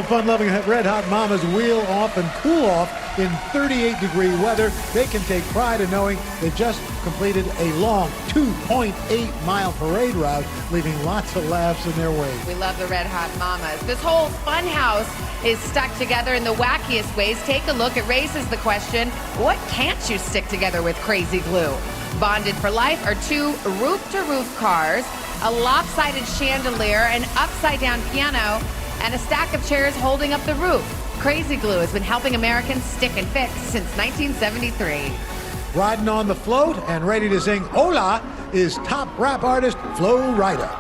Speaker 12: Fun-loving Red Hot Mamas wheel off and cool off in 38-degree weather. They can take pride in knowing they just completed a long 2.8-mile parade route, leaving lots of laughs in their wake.
Speaker 5: We love the Red Hot Mamas. This whole fun house is stuck together in the wackiest ways. Take a look. It raises the question, what can't you stick together with crazy glue? Bonded for life are two roof-to-roof cars, a lopsided chandelier, an upside-down piano, and a stack of chairs holding up the roof. Crazy glue has been helping Americans stick and fit since 1973.
Speaker 12: Riding on the float and ready to sing Hola is top rap artist Flo Rida.
Speaker 9: I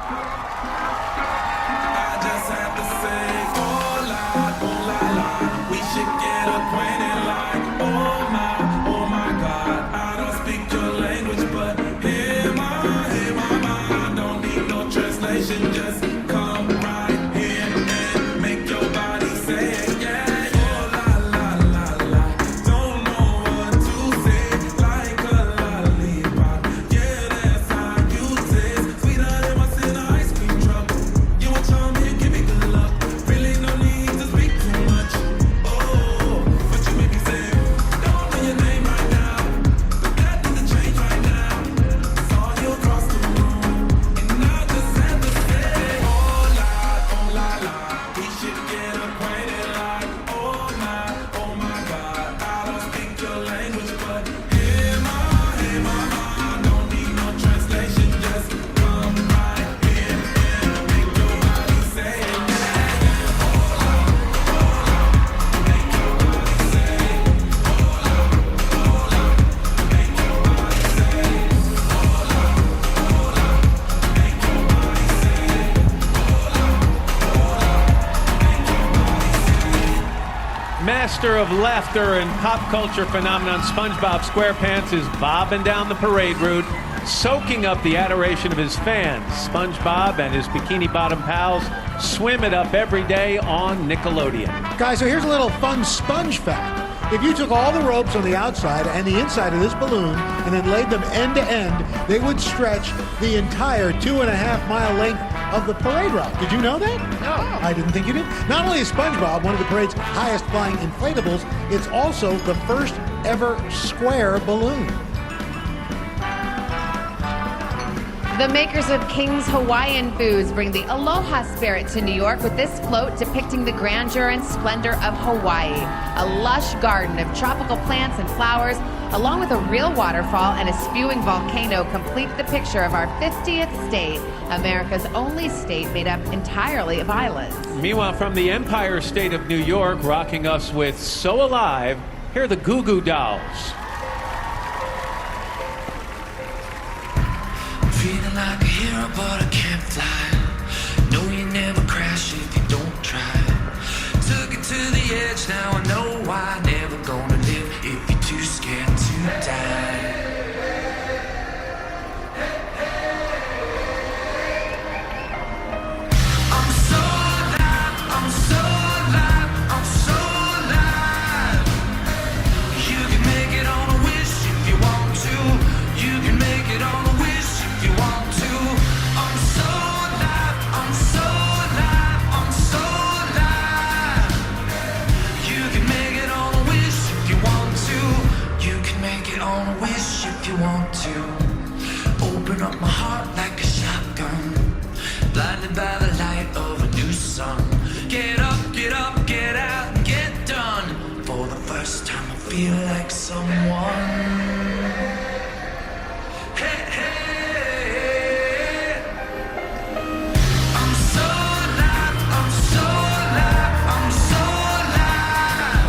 Speaker 9: just have to say, hola, hola, la. We should get acquainted like, oh my God. I don't speak your language, but hey my, I don't need no translation, just come right here and make your body say it, yeah. Oh la, don't know what to say, like a lollipop. Yeah, that's how you taste, sweeter than what's in a
Speaker 2: master of laughter and pop culture phenomenon SpongeBob SquarePants is bobbing down the parade route, soaking up the adoration of his fans. SpongeBob and his Bikini Bottom pals swim it up every day on Nickelodeon.
Speaker 12: Guys, so here's a little fun sponge fact. If you took all the ropes on the outside and the inside of this balloon and then laid them end to end, they would stretch the entire 2.5-mile length of the parade route. Did you know that?
Speaker 5: No.
Speaker 12: I didn't think you did. Not only is SpongeBob one of the parade's highest flying inflatables, it's also the first ever square balloon.
Speaker 5: The makers of King's Hawaiian Foods bring the aloha spirit to New York with this float depicting the grandeur and splendor of Hawaii. A lush garden of tropical plants and flowers, along with a real waterfall and a spewing volcano, complete the picture of our 50th state, America's only state made up entirely of islands.
Speaker 2: Meanwhile, from the Empire State of New York, rocking us with So Alive, here are the Goo Goo Dolls.
Speaker 9: Feeling like a hero, but I can't fly. No, you never crash if you don't try. Took it to the edge, now I know why. Never gonna live if you're too scared to die. I'm so alive, I'm so alive, I'm so alive. You can make it on a wish if you want to. You can make it on a wish if you want to. I'm so alive, I'm so alive, I'm so alive. You can make it on a wish if you want to. You can make it on a wish if you want to. Open up my heart like a shotgun, blinded by the light of a new sun. Get up, get out and get done. For the first time I feel like someone. I'm so alive, I'm so alive, I'm so alive.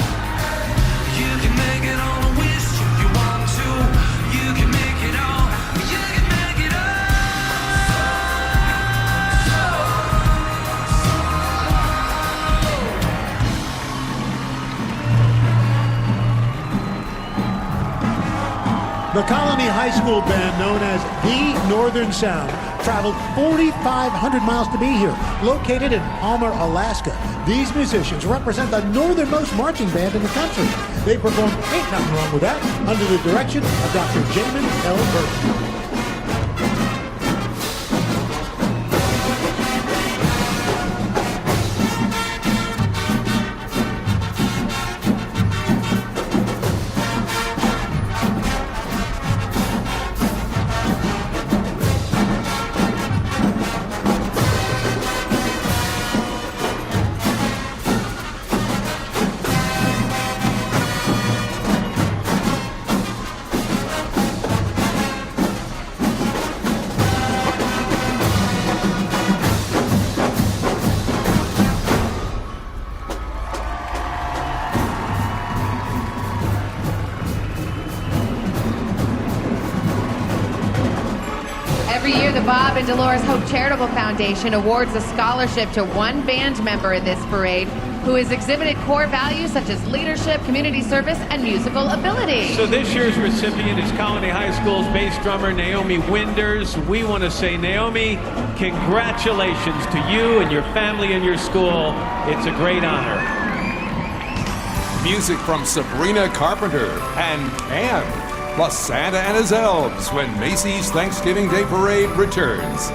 Speaker 9: You can make it on a wish if you want to. You can make it on, you can make it on.
Speaker 12: The Colony High School band, known as the Northern Sound, traveled 4,500 miles to be here, located in Palmer, Alaska. These musicians represent the northernmost marching band in the country. They performed Ain't Nothing Wrong With That under the direction of Dr. Jamin L. Burton.
Speaker 5: Every year, the Bob and Dolores Hope Charitable Foundation awards a scholarship to one band member in this parade who has exhibited core values such as leadership, community service, and musical ability.
Speaker 2: So this year's recipient is Colony High School's bass drummer Naomi Winders. We want to say, Naomi, congratulations to you and your family and your school. It's a great honor.
Speaker 4: Music from Sabrina Carpenter and Anne, plus Santa and his elves when Macy's Thanksgiving Day Parade returns.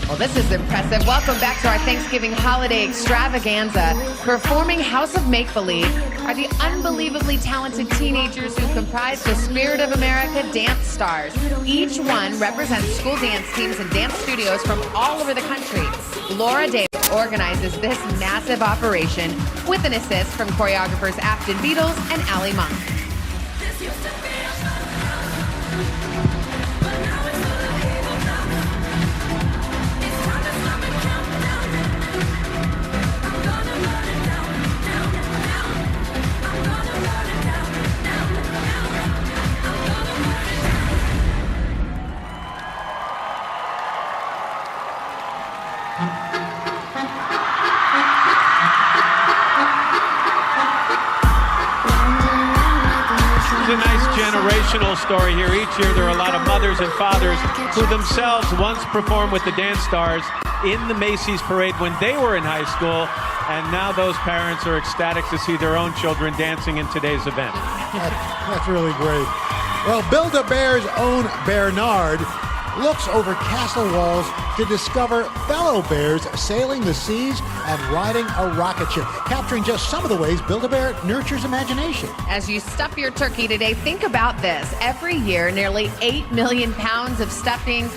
Speaker 5: Well, this is impressive. Welcome back to our Thanksgiving holiday extravaganza. Performing House of Make-Believe are the unbelievably talented teenagers who comprise the Spirit of America Dance Stars. Each one represents school dance teams and dance studios from all over the country. Laura Davis organizes this massive operation with an assist from choreographers Afton Beatles and Allie Monk.
Speaker 2: generational story here. Each year there are a lot of mothers and fathers who themselves once performed with the dance stars in the Macy's parade when they were in high school, and now those parents are ecstatic to see their own children dancing in today's event.
Speaker 12: That's really great. Well, Build-A-Bear's own Bernard looks over castle walls to discover fellow bears sailing the seas and riding a rocket ship, capturing just some of the ways Build-A-Bear nurtures imagination.
Speaker 5: As you stuff your turkey today, think about this. Every year, nearly 8 million pounds of stuffing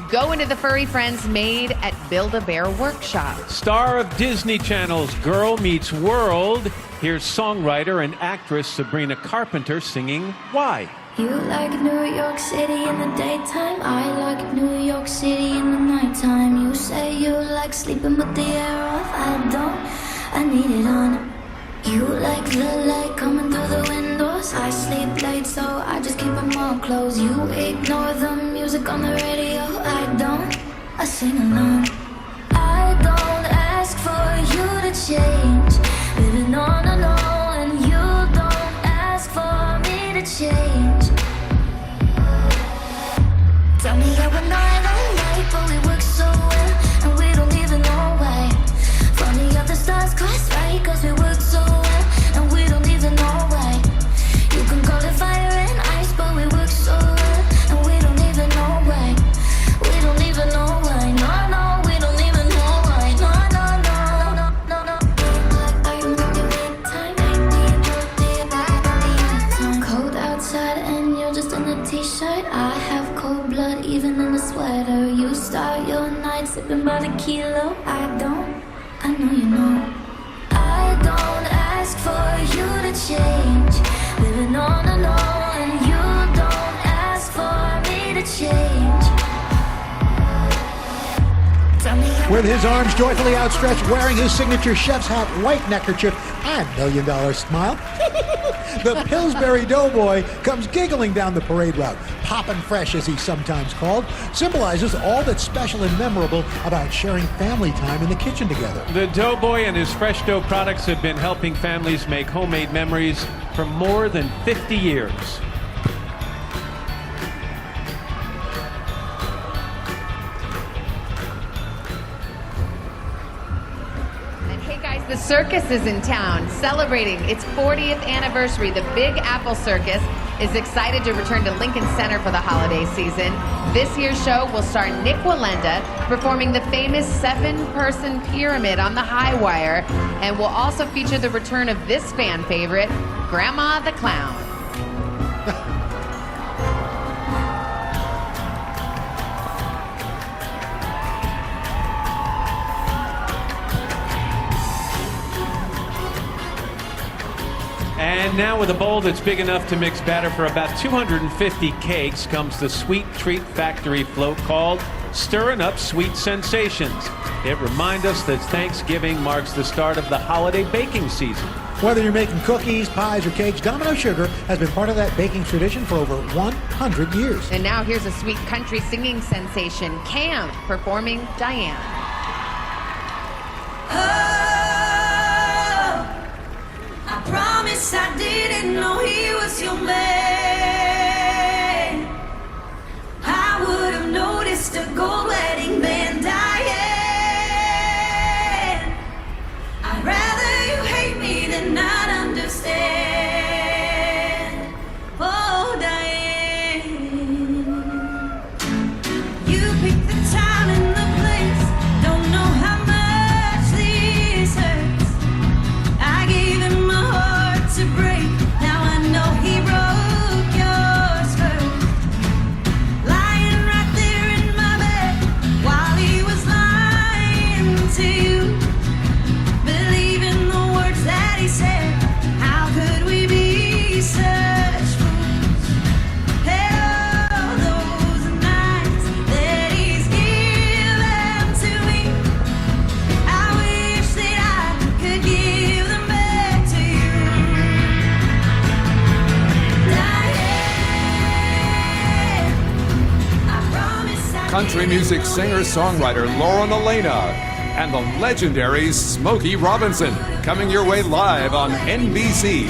Speaker 5: go into the furry friends made at Build-A-Bear Workshop.
Speaker 2: Star of Disney Channel's Girl Meets World, here's songwriter and actress Sabrina Carpenter singing Why?
Speaker 21: You like New York City in the daytime, I like New York City in the nighttime. You say you like sleeping with the air off, I don't, I need it on. You like the light coming through the windows, I sleep late so I just keep them all closed. You ignore the music on the radio, I don't, I sing along. I don't ask for you to change, living on alone, and you don't ask for me to change. Tell me how we're not alike, but we work so well, and we don't even know why. Funny how the stars cross right, cause we work so well, and we don't even know why. You can call it fire and ice, but we work so well, and we don't even know why. We don't even know why, no, no, we don't even know why, no, no, no, no, no, no. I remember midtime, cold outside and you're just in a t-shirt. I have cold blood even in a sweater. You start your night sipping by the kilo. I don't, I know you know. I don't ask for you to change, living on alone, and you don't ask for me to change. Tell me how
Speaker 12: With his arms joyfully outstretched, wearing his signature chef's hat, white neckerchief, and $1 million smile, the Pillsbury Doughboy comes giggling down the parade route. Poppin' Fresh, as he's sometimes called, symbolizes all that's special and memorable about sharing family time in the kitchen together.
Speaker 2: The Doughboy and his fresh dough products have been helping families make homemade memories for more than 50 years.
Speaker 5: The circus is in town, celebrating its 40th anniversary. The Big Apple Circus is excited to return to Lincoln Center for the holiday season. This year's show will star Nick Wallenda performing the famous 7-person pyramid on the high wire, and will also feature the return of this fan favorite, Grandma the Clown.
Speaker 2: And now with a bowl that's big enough to mix batter for about 250 cakes comes the Sweet Treat Factory float called Stirring Up Sweet Sensations. It reminds us that Thanksgiving marks the start of the holiday baking season.
Speaker 12: Whether you're making cookies, pies, or cakes, Domino Sugar has been part of that baking tradition for over 100 years.
Speaker 5: And now here's a sweet country singing sensation, Cam, performing Diane.
Speaker 3: I promise I didn't know he was your man. I would have noticed a gold wedding band, Diane. I'd rather you hate me than not understand. Oh, Diane, you picked the time and the place. Don't know how much this hurts. I gave him my heart to break. Now I know he broke yours first. Lying right there in my bed while he was lying to you. Believing the words that he said. How could we be such fools? Hey, all those nights that he's given to me, I wish that I could give them back to you. Diane, I promise I
Speaker 4: Country music singer-songwriter Lauren Elena and the legendary Smokey Robinson, coming your way live on NBC.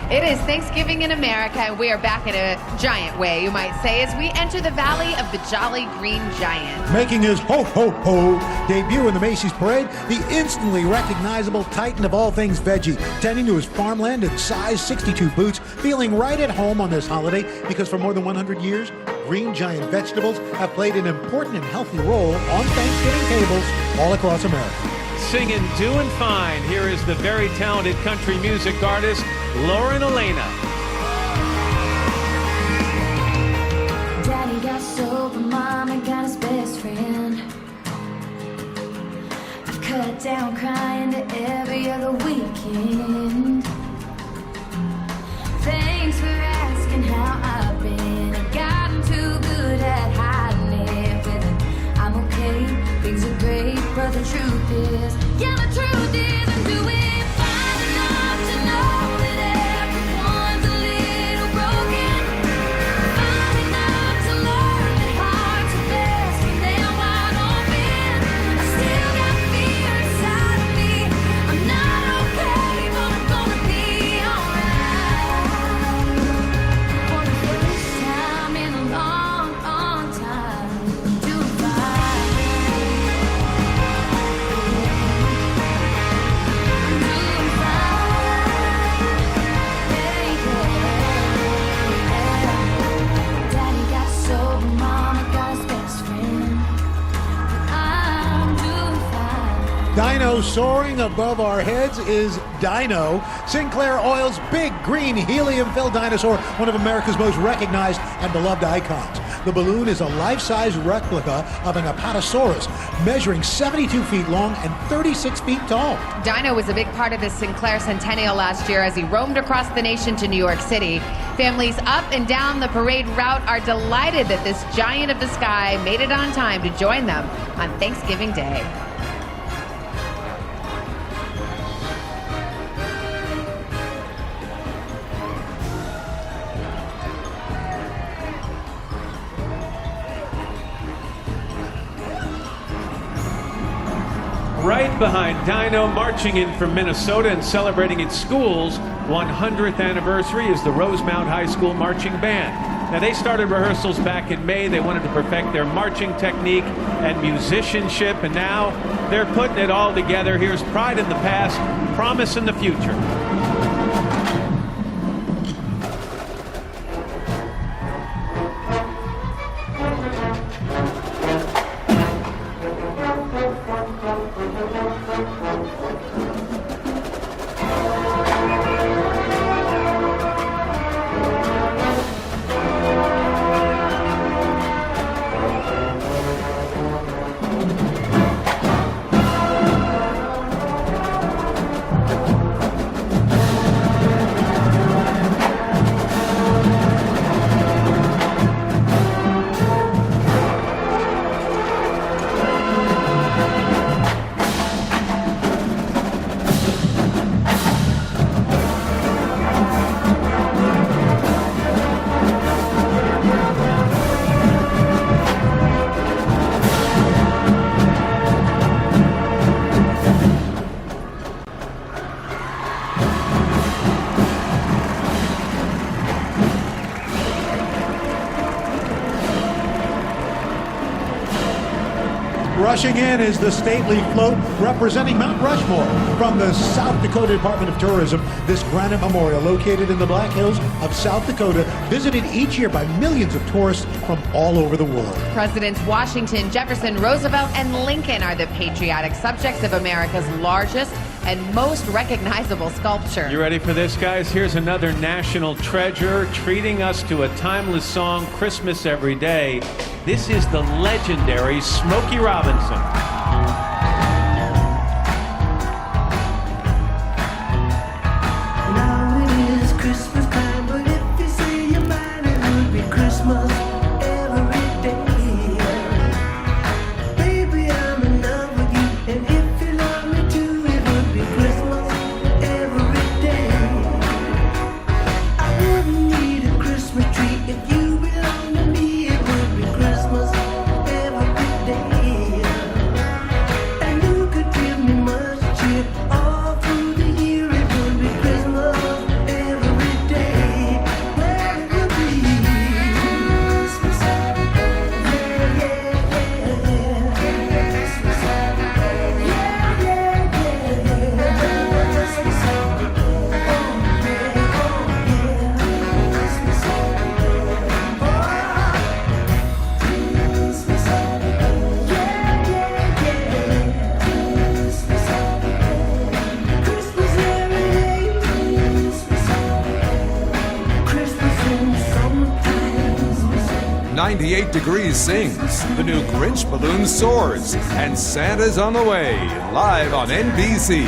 Speaker 5: It is Thanksgiving in America, and we are back in a giant way, you might say, as we enter the Valley of the Jolly Green Giant.
Speaker 12: Making his ho-ho-ho debut in the Macy's Parade, the instantly recognizable titan of all things veggie, tending to his farmland in size 62 boots, feeling right at home on this holiday because for more than 100 years, Green Giant vegetables have played an important and healthy role on Thanksgiving tables all across America.
Speaker 2: Singing Doing Fine, here is the very talented country music artist, Lauren Elena.
Speaker 21: Daddy got sober, Mama got his best friend. I've cut down crying to every other weekend. Thanks for asking how I've been. I've gotten too good at hiding it with it. I'm okay, things are great, but the truth is, yeah, the truth is I'm doing fine enough to know that everyone's a little broken. Fine enough to learn that hearts are best when they're wide open. I still got fear inside of me. I'm not okay, but I'm gonna be alright. For the first time in a long, long time, I'm doing fine. Daddy got sober, Mama got his best friend. I'm doing fine.
Speaker 12: Dino soaring above our heads is Dino, Sinclair Oil's big green helium-filled dinosaur, one of America's most recognized and beloved icons. The balloon is a life-size replica of an Apatosaurus, measuring 72 feet long and 36 feet tall.
Speaker 5: Dino was a big part of the Sinclair Centennial last year as he roamed across the nation to New York City. Families up and down the parade route are delighted that this giant of the sky made it on time to join them on Thanksgiving Day.
Speaker 2: Right behind Dino, marching in from Minnesota and celebrating its school's 100th anniversary is the Rosemount High School Marching Band. Now, they started rehearsals back in May. They wanted to perfect their marching technique and musicianship, and now they're putting it all together. Here's pride in the past, promise in the future.
Speaker 12: Rushing in is the stately float representing Mount Rushmore from the South Dakota Department of Tourism. This granite memorial, located in the Black Hills of South Dakota, visited each year by millions of tourists from all over the world.
Speaker 5: Presidents Washington, Jefferson, Roosevelt, and Lincoln are the patriotic subjects of America's largest and most recognizable sculpture.
Speaker 2: You ready for this, guys? Here's another national treasure treating us to a timeless song, Christmas Every Day. This is the legendary Smokey Robinson.
Speaker 9: Now it is Christmas time, but if you say you're mine, it would be Christmas every day. Baby, I'm in love with you, and if you love me too, it would be Christmas every day. I wouldn't need a Christmas tree if you belong to me. It would be Christmas every day.
Speaker 4: 98 Degrees sings, the new Grinch balloon soars, and Santa's on the way, live on NBC.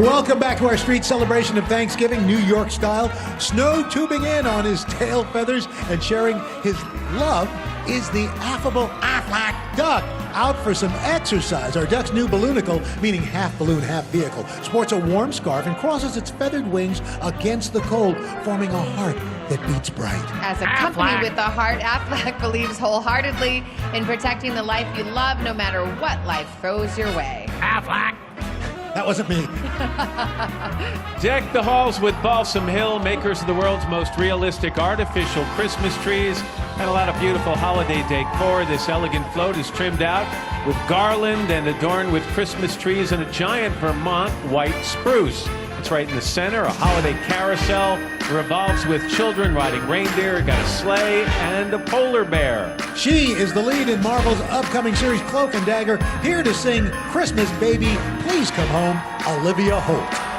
Speaker 12: Welcome back to our street celebration of Thanksgiving, New York style. Snow tubing in on his tail feathers and sharing his love is the affable Aflac duck, out for some exercise. Our duck's new balloonicle, meaning half balloon, half vehicle, sports a warm scarf and crosses its feathered wings against the cold, forming a heart that beats bright.
Speaker 5: As a company with a heart, Aflac believes wholeheartedly in protecting the life you love, no matter what life throws your way.
Speaker 12: Aflac. That wasn't me.
Speaker 2: Deck the halls with Balsam Hill, makers of the world's most realistic artificial Christmas trees, and a lot of beautiful holiday decor. This elegant float is trimmed out with garland and adorned with Christmas trees and a giant Vermont white spruce. It's right in the center. A holiday carousel revolves with children riding reindeer, got a sleigh, and a polar bear.
Speaker 12: She is the lead in Marvel's upcoming series Cloak and Dagger, here to sing Christmas Baby, Please Come Home, Olivia Holt.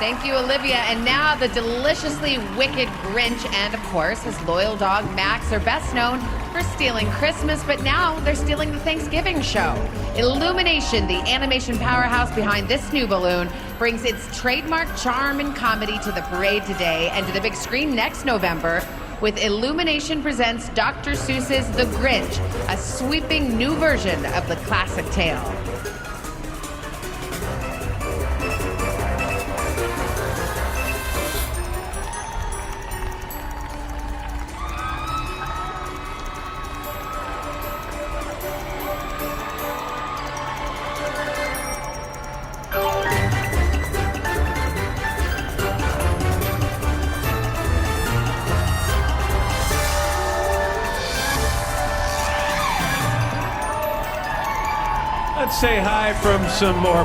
Speaker 5: Thank you, Olivia. And now the deliciously wicked Grinch and, of course, his loyal dog, Max, are best known for stealing Christmas, but now they're stealing the Thanksgiving show. Illumination, the animation powerhouse behind this new balloon, brings its trademark charm and comedy to the parade today and to the big screen next November with Illumination Presents Dr. Seuss's The Grinch, a sweeping new version of the classic tale.
Speaker 2: Let's say hi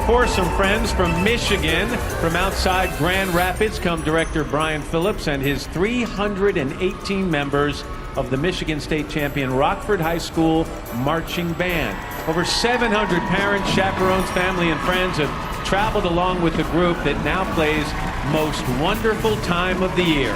Speaker 2: for some friends from Michigan. From outside Grand Rapids come director Brian Phillips and his 318 members of the Michigan State champion Rockford High School marching band. Over 700 parents, chaperones, family, and friends have traveled along with the group that now plays Most Wonderful Time of the Year.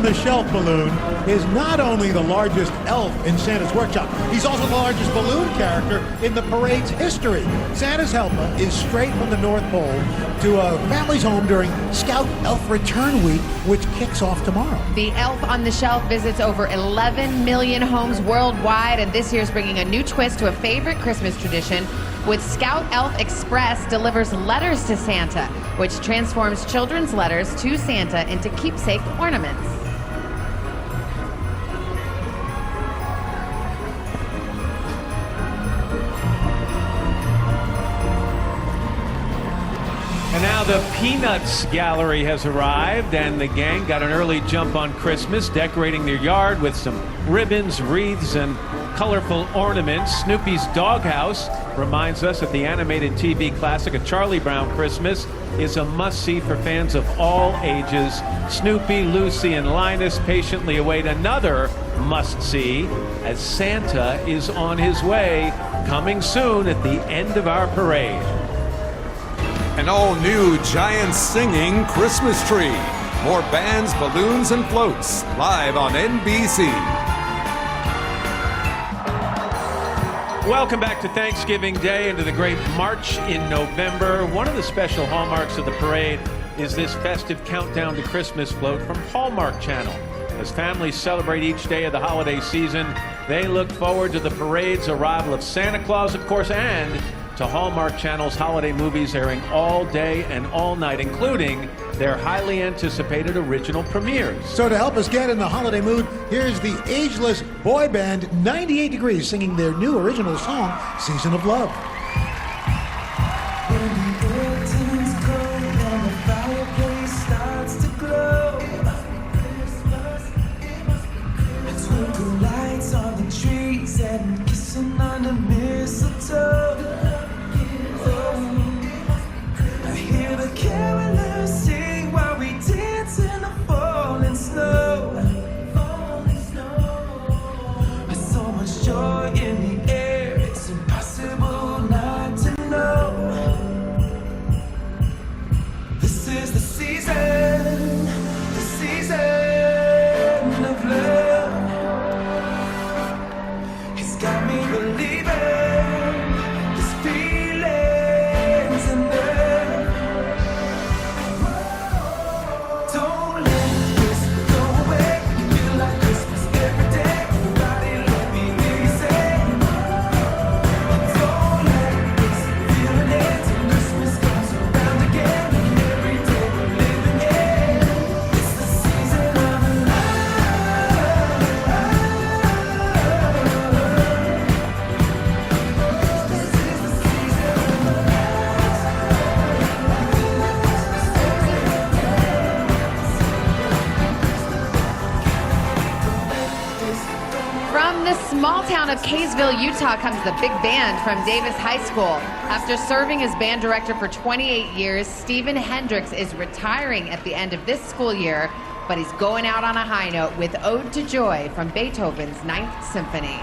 Speaker 12: on-the-shelf balloon is not only the largest elf in Santa's workshop, he's also the largest balloon character in the parade's history. Santa's helper is straight from the North Pole to a family's home during Scout Elf Return Week, which kicks off tomorrow.
Speaker 5: The Elf on the Shelf visits over 11 million homes worldwide, and this year's bringing a new twist to a favorite Christmas tradition with Scout Elf Express delivers letters to Santa, which transforms children's letters to Santa into keepsake ornaments.
Speaker 2: And now the Peanuts Gallery has arrived, and the gang got an early jump on Christmas, decorating their yard with some ribbons, wreaths, and colorful ornaments. Snoopy's Doghouse reminds us that the animated TV classic A Charlie Brown Christmas is a must-see for fans of all ages. Snoopy, Lucy, and Linus patiently await another must-see as Santa is on his way, coming soon at the end of our parade.
Speaker 4: An all-new giant singing Christmas tree. More bands, balloons, and floats. Live on NBC.
Speaker 2: Welcome back to Thanksgiving Day and to the great March in November. One of the special hallmarks of the parade is this festive countdown to Christmas float from Hallmark Channel. As families celebrate each day of the holiday season, they look forward to the parade's arrival of Santa Claus, of course, and to Hallmark Channel's holiday movies airing all day and all night, including their highly anticipated original premieres.
Speaker 12: So to help us get in the holiday mood, here's the ageless boy band 98 Degrees singing their new original song, Season of Love.
Speaker 9: When the air turns cold and the fireplace starts to glow, and twinkle lights on the trees and kissing under mistletoe. I hear the carolers sing while we dance in the falling snow. There's so much joy in the air, it's impossible not to know. This is the season of love. It's got me believing this feeling's enough. Don't let this go away. You feel like Christmas every day. Everybody let me hear you say. Don't let this feeling end till Christmas comes around again. And every day we're living in. It's the season of love. This is the season of
Speaker 5: From the small town of Kaysville, Utah, comes the big band from Davis High School. After serving as band director for 28 years, Stephen Hendricks is retiring at the end of this school year, but he's going out on a high note with Ode to Joy from Beethoven's Ninth Symphony.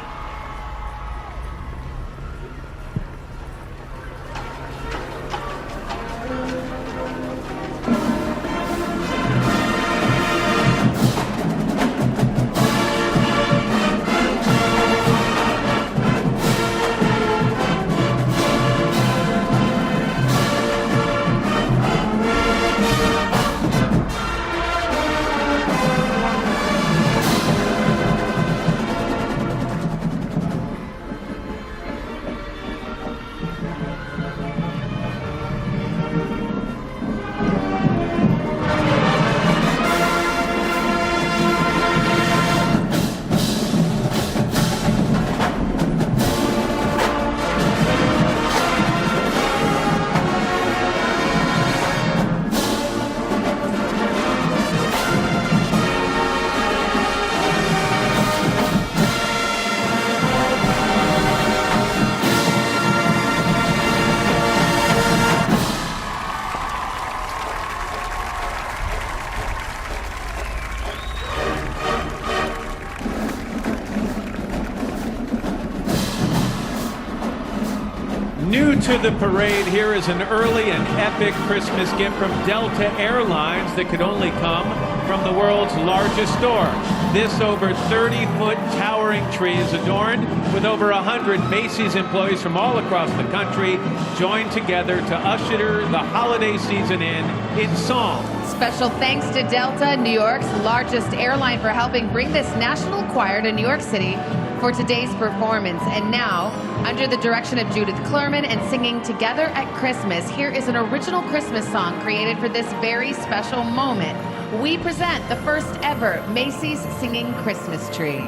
Speaker 2: Into the parade, here is an early and epic Christmas gift from Delta Airlines that could only come from the world's largest store. This over 30-foot towering tree is adorned with over 100 Macy's employees from all across the country joined together to usher the holiday season in song.
Speaker 5: Special thanks to Delta, New York's largest airline, for helping bring this national choir to New York City for today's performance. And now, under the direction of Judith Clerman and singing Together at Christmas, here is an original Christmas song created for this very special moment. We present the first ever Macy's Singing Christmas Tree.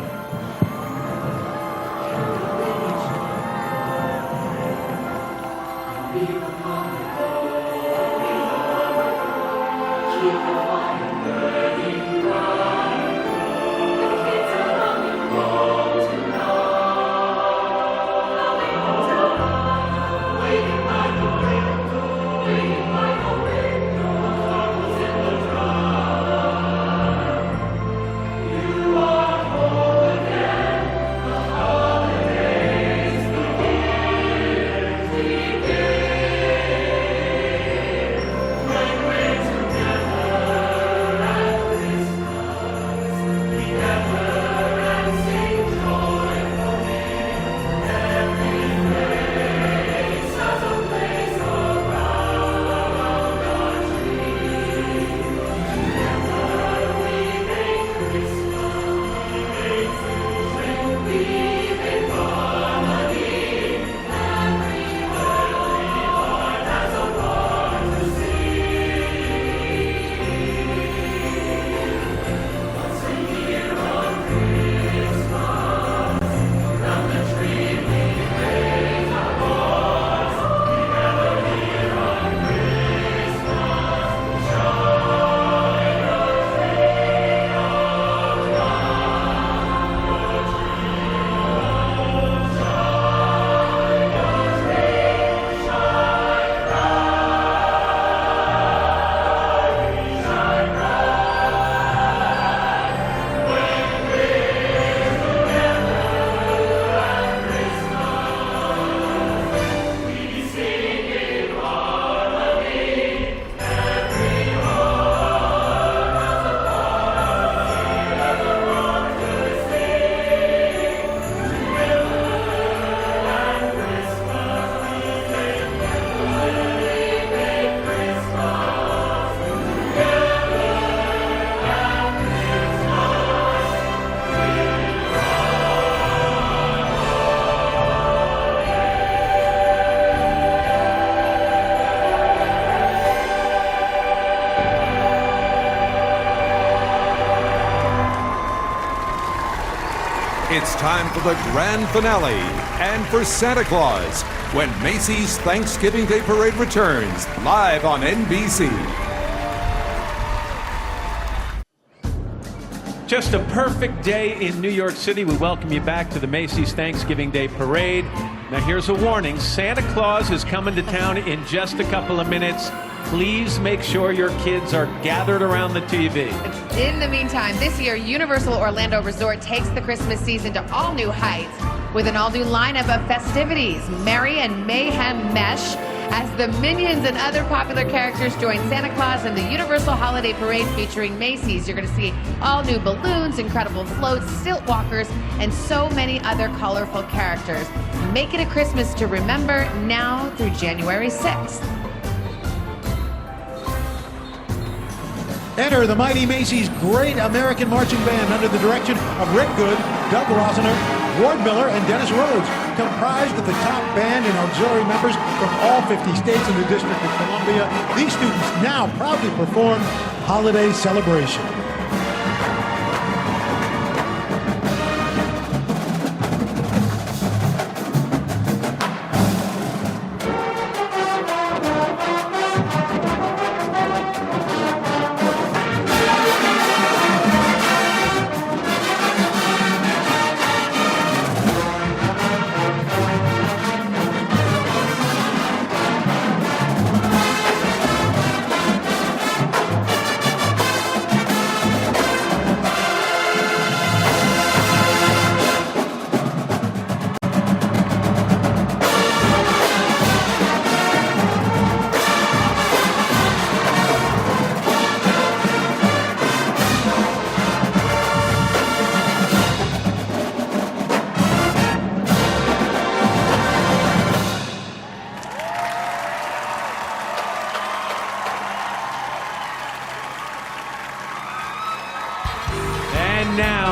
Speaker 4: It's time for the grand finale and for Santa Claus, when Macy's Thanksgiving Day Parade returns live on NBC.
Speaker 2: Just a perfect day in New York City. We welcome you back to the Macy's Thanksgiving Day Parade. Now here's a warning. Santa Claus is coming to town in just a couple of minutes. Please make sure your kids are gathered around the TV.
Speaker 5: In the meantime, this year, Universal Orlando Resort takes the Christmas season to all new heights with an all-new lineup of festivities. Merry and Mayhem mesh as the Minions and other popular characters join Santa Claus in the Universal Holiday Parade featuring Macy's. You're going to see all new balloons, incredible floats, stilt walkers, and so many other colorful characters. Make it a Christmas to remember now through January 6th.
Speaker 12: Enter the mighty Macy's Great American Marching Band under the direction of Rick Good, Doug Rossiner, Ward Miller, and Dennis Rhodes, comprised of the top band and auxiliary members from all 50 states and the District of Columbia. These students now proudly perform Holiday Celebration.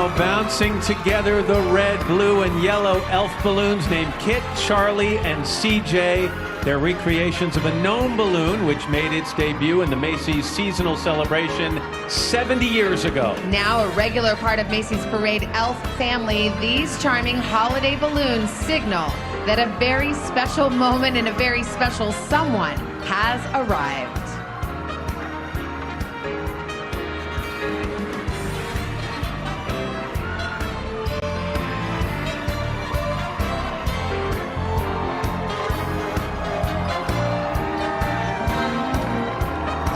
Speaker 2: Now bouncing together the red, blue, and yellow elf balloons named Kit, Charlie, and CJ. They're recreations of a gnome balloon, which made its debut in the Macy's seasonal celebration 70 years ago.
Speaker 5: Now a regular part of Macy's Parade elf family, these charming holiday balloons signal that a very special moment and a very special someone has arrived.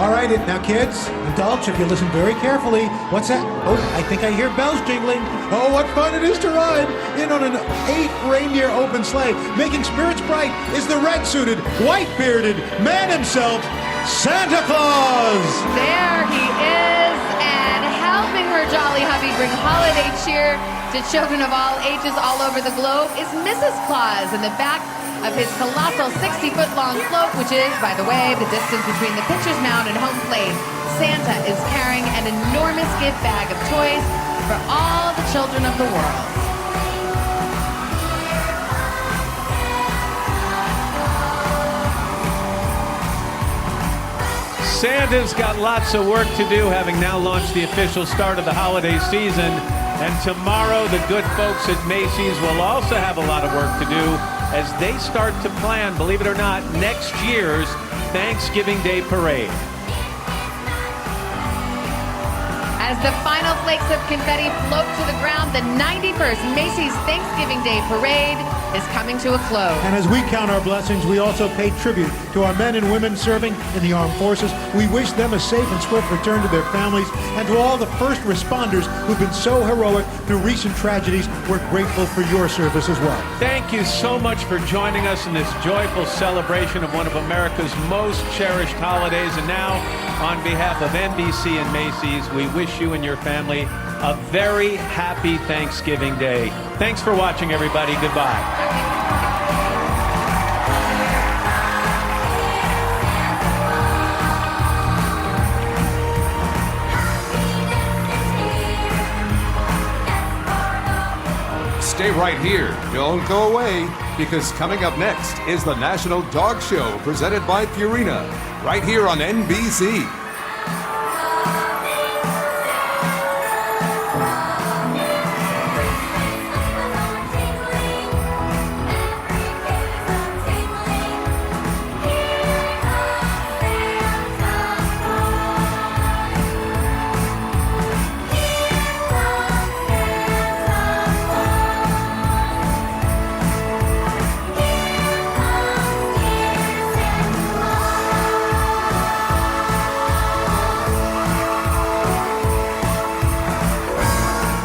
Speaker 12: All right, now kids, adults, if you listen very carefully, what's that? Oh, I think I hear bells jingling. Oh, what fun it is to ride in on an 8-reindeer open sleigh. Making spirits bright is the red-suited, white-bearded man himself, Santa Claus.
Speaker 5: There he is, and helping her jolly hubby bring holiday cheer to children of all ages all over the globe is Mrs. Claus in the back of his colossal 60-foot-long float, which is, by the way, the distance between the pitcher's mound and home plate. Santa is carrying an enormous gift bag of toys for all the children of the world.
Speaker 2: Santa's got lots of work to do, having now launched the official start of the holiday season. And tomorrow, the good folks at Macy's will also have a lot of work to do as they start to plan, believe it or not, next year's Thanksgiving Day Parade.
Speaker 5: As the final flakes of confetti float to the ground, the 91st Macy's Thanksgiving Day Parade is coming to a close.
Speaker 12: And as we count our blessings, we also pay tribute to our men and women serving in the armed forces. We wish them a safe and swift return to their families, and to all the first responders who've been so heroic through recent tragedies. We're grateful for your service as well.
Speaker 2: Thank you so much for joining us in this joyful celebration of one of America's most cherished holidays. And now, on behalf of NBC and Macy's, we wish you and your family a very happy Thanksgiving Day. Thanks for watching, everybody. Goodbye.
Speaker 4: Stay right here. Don't go away, because coming up next is the National Dog Show presented by Purina, right here on NBC.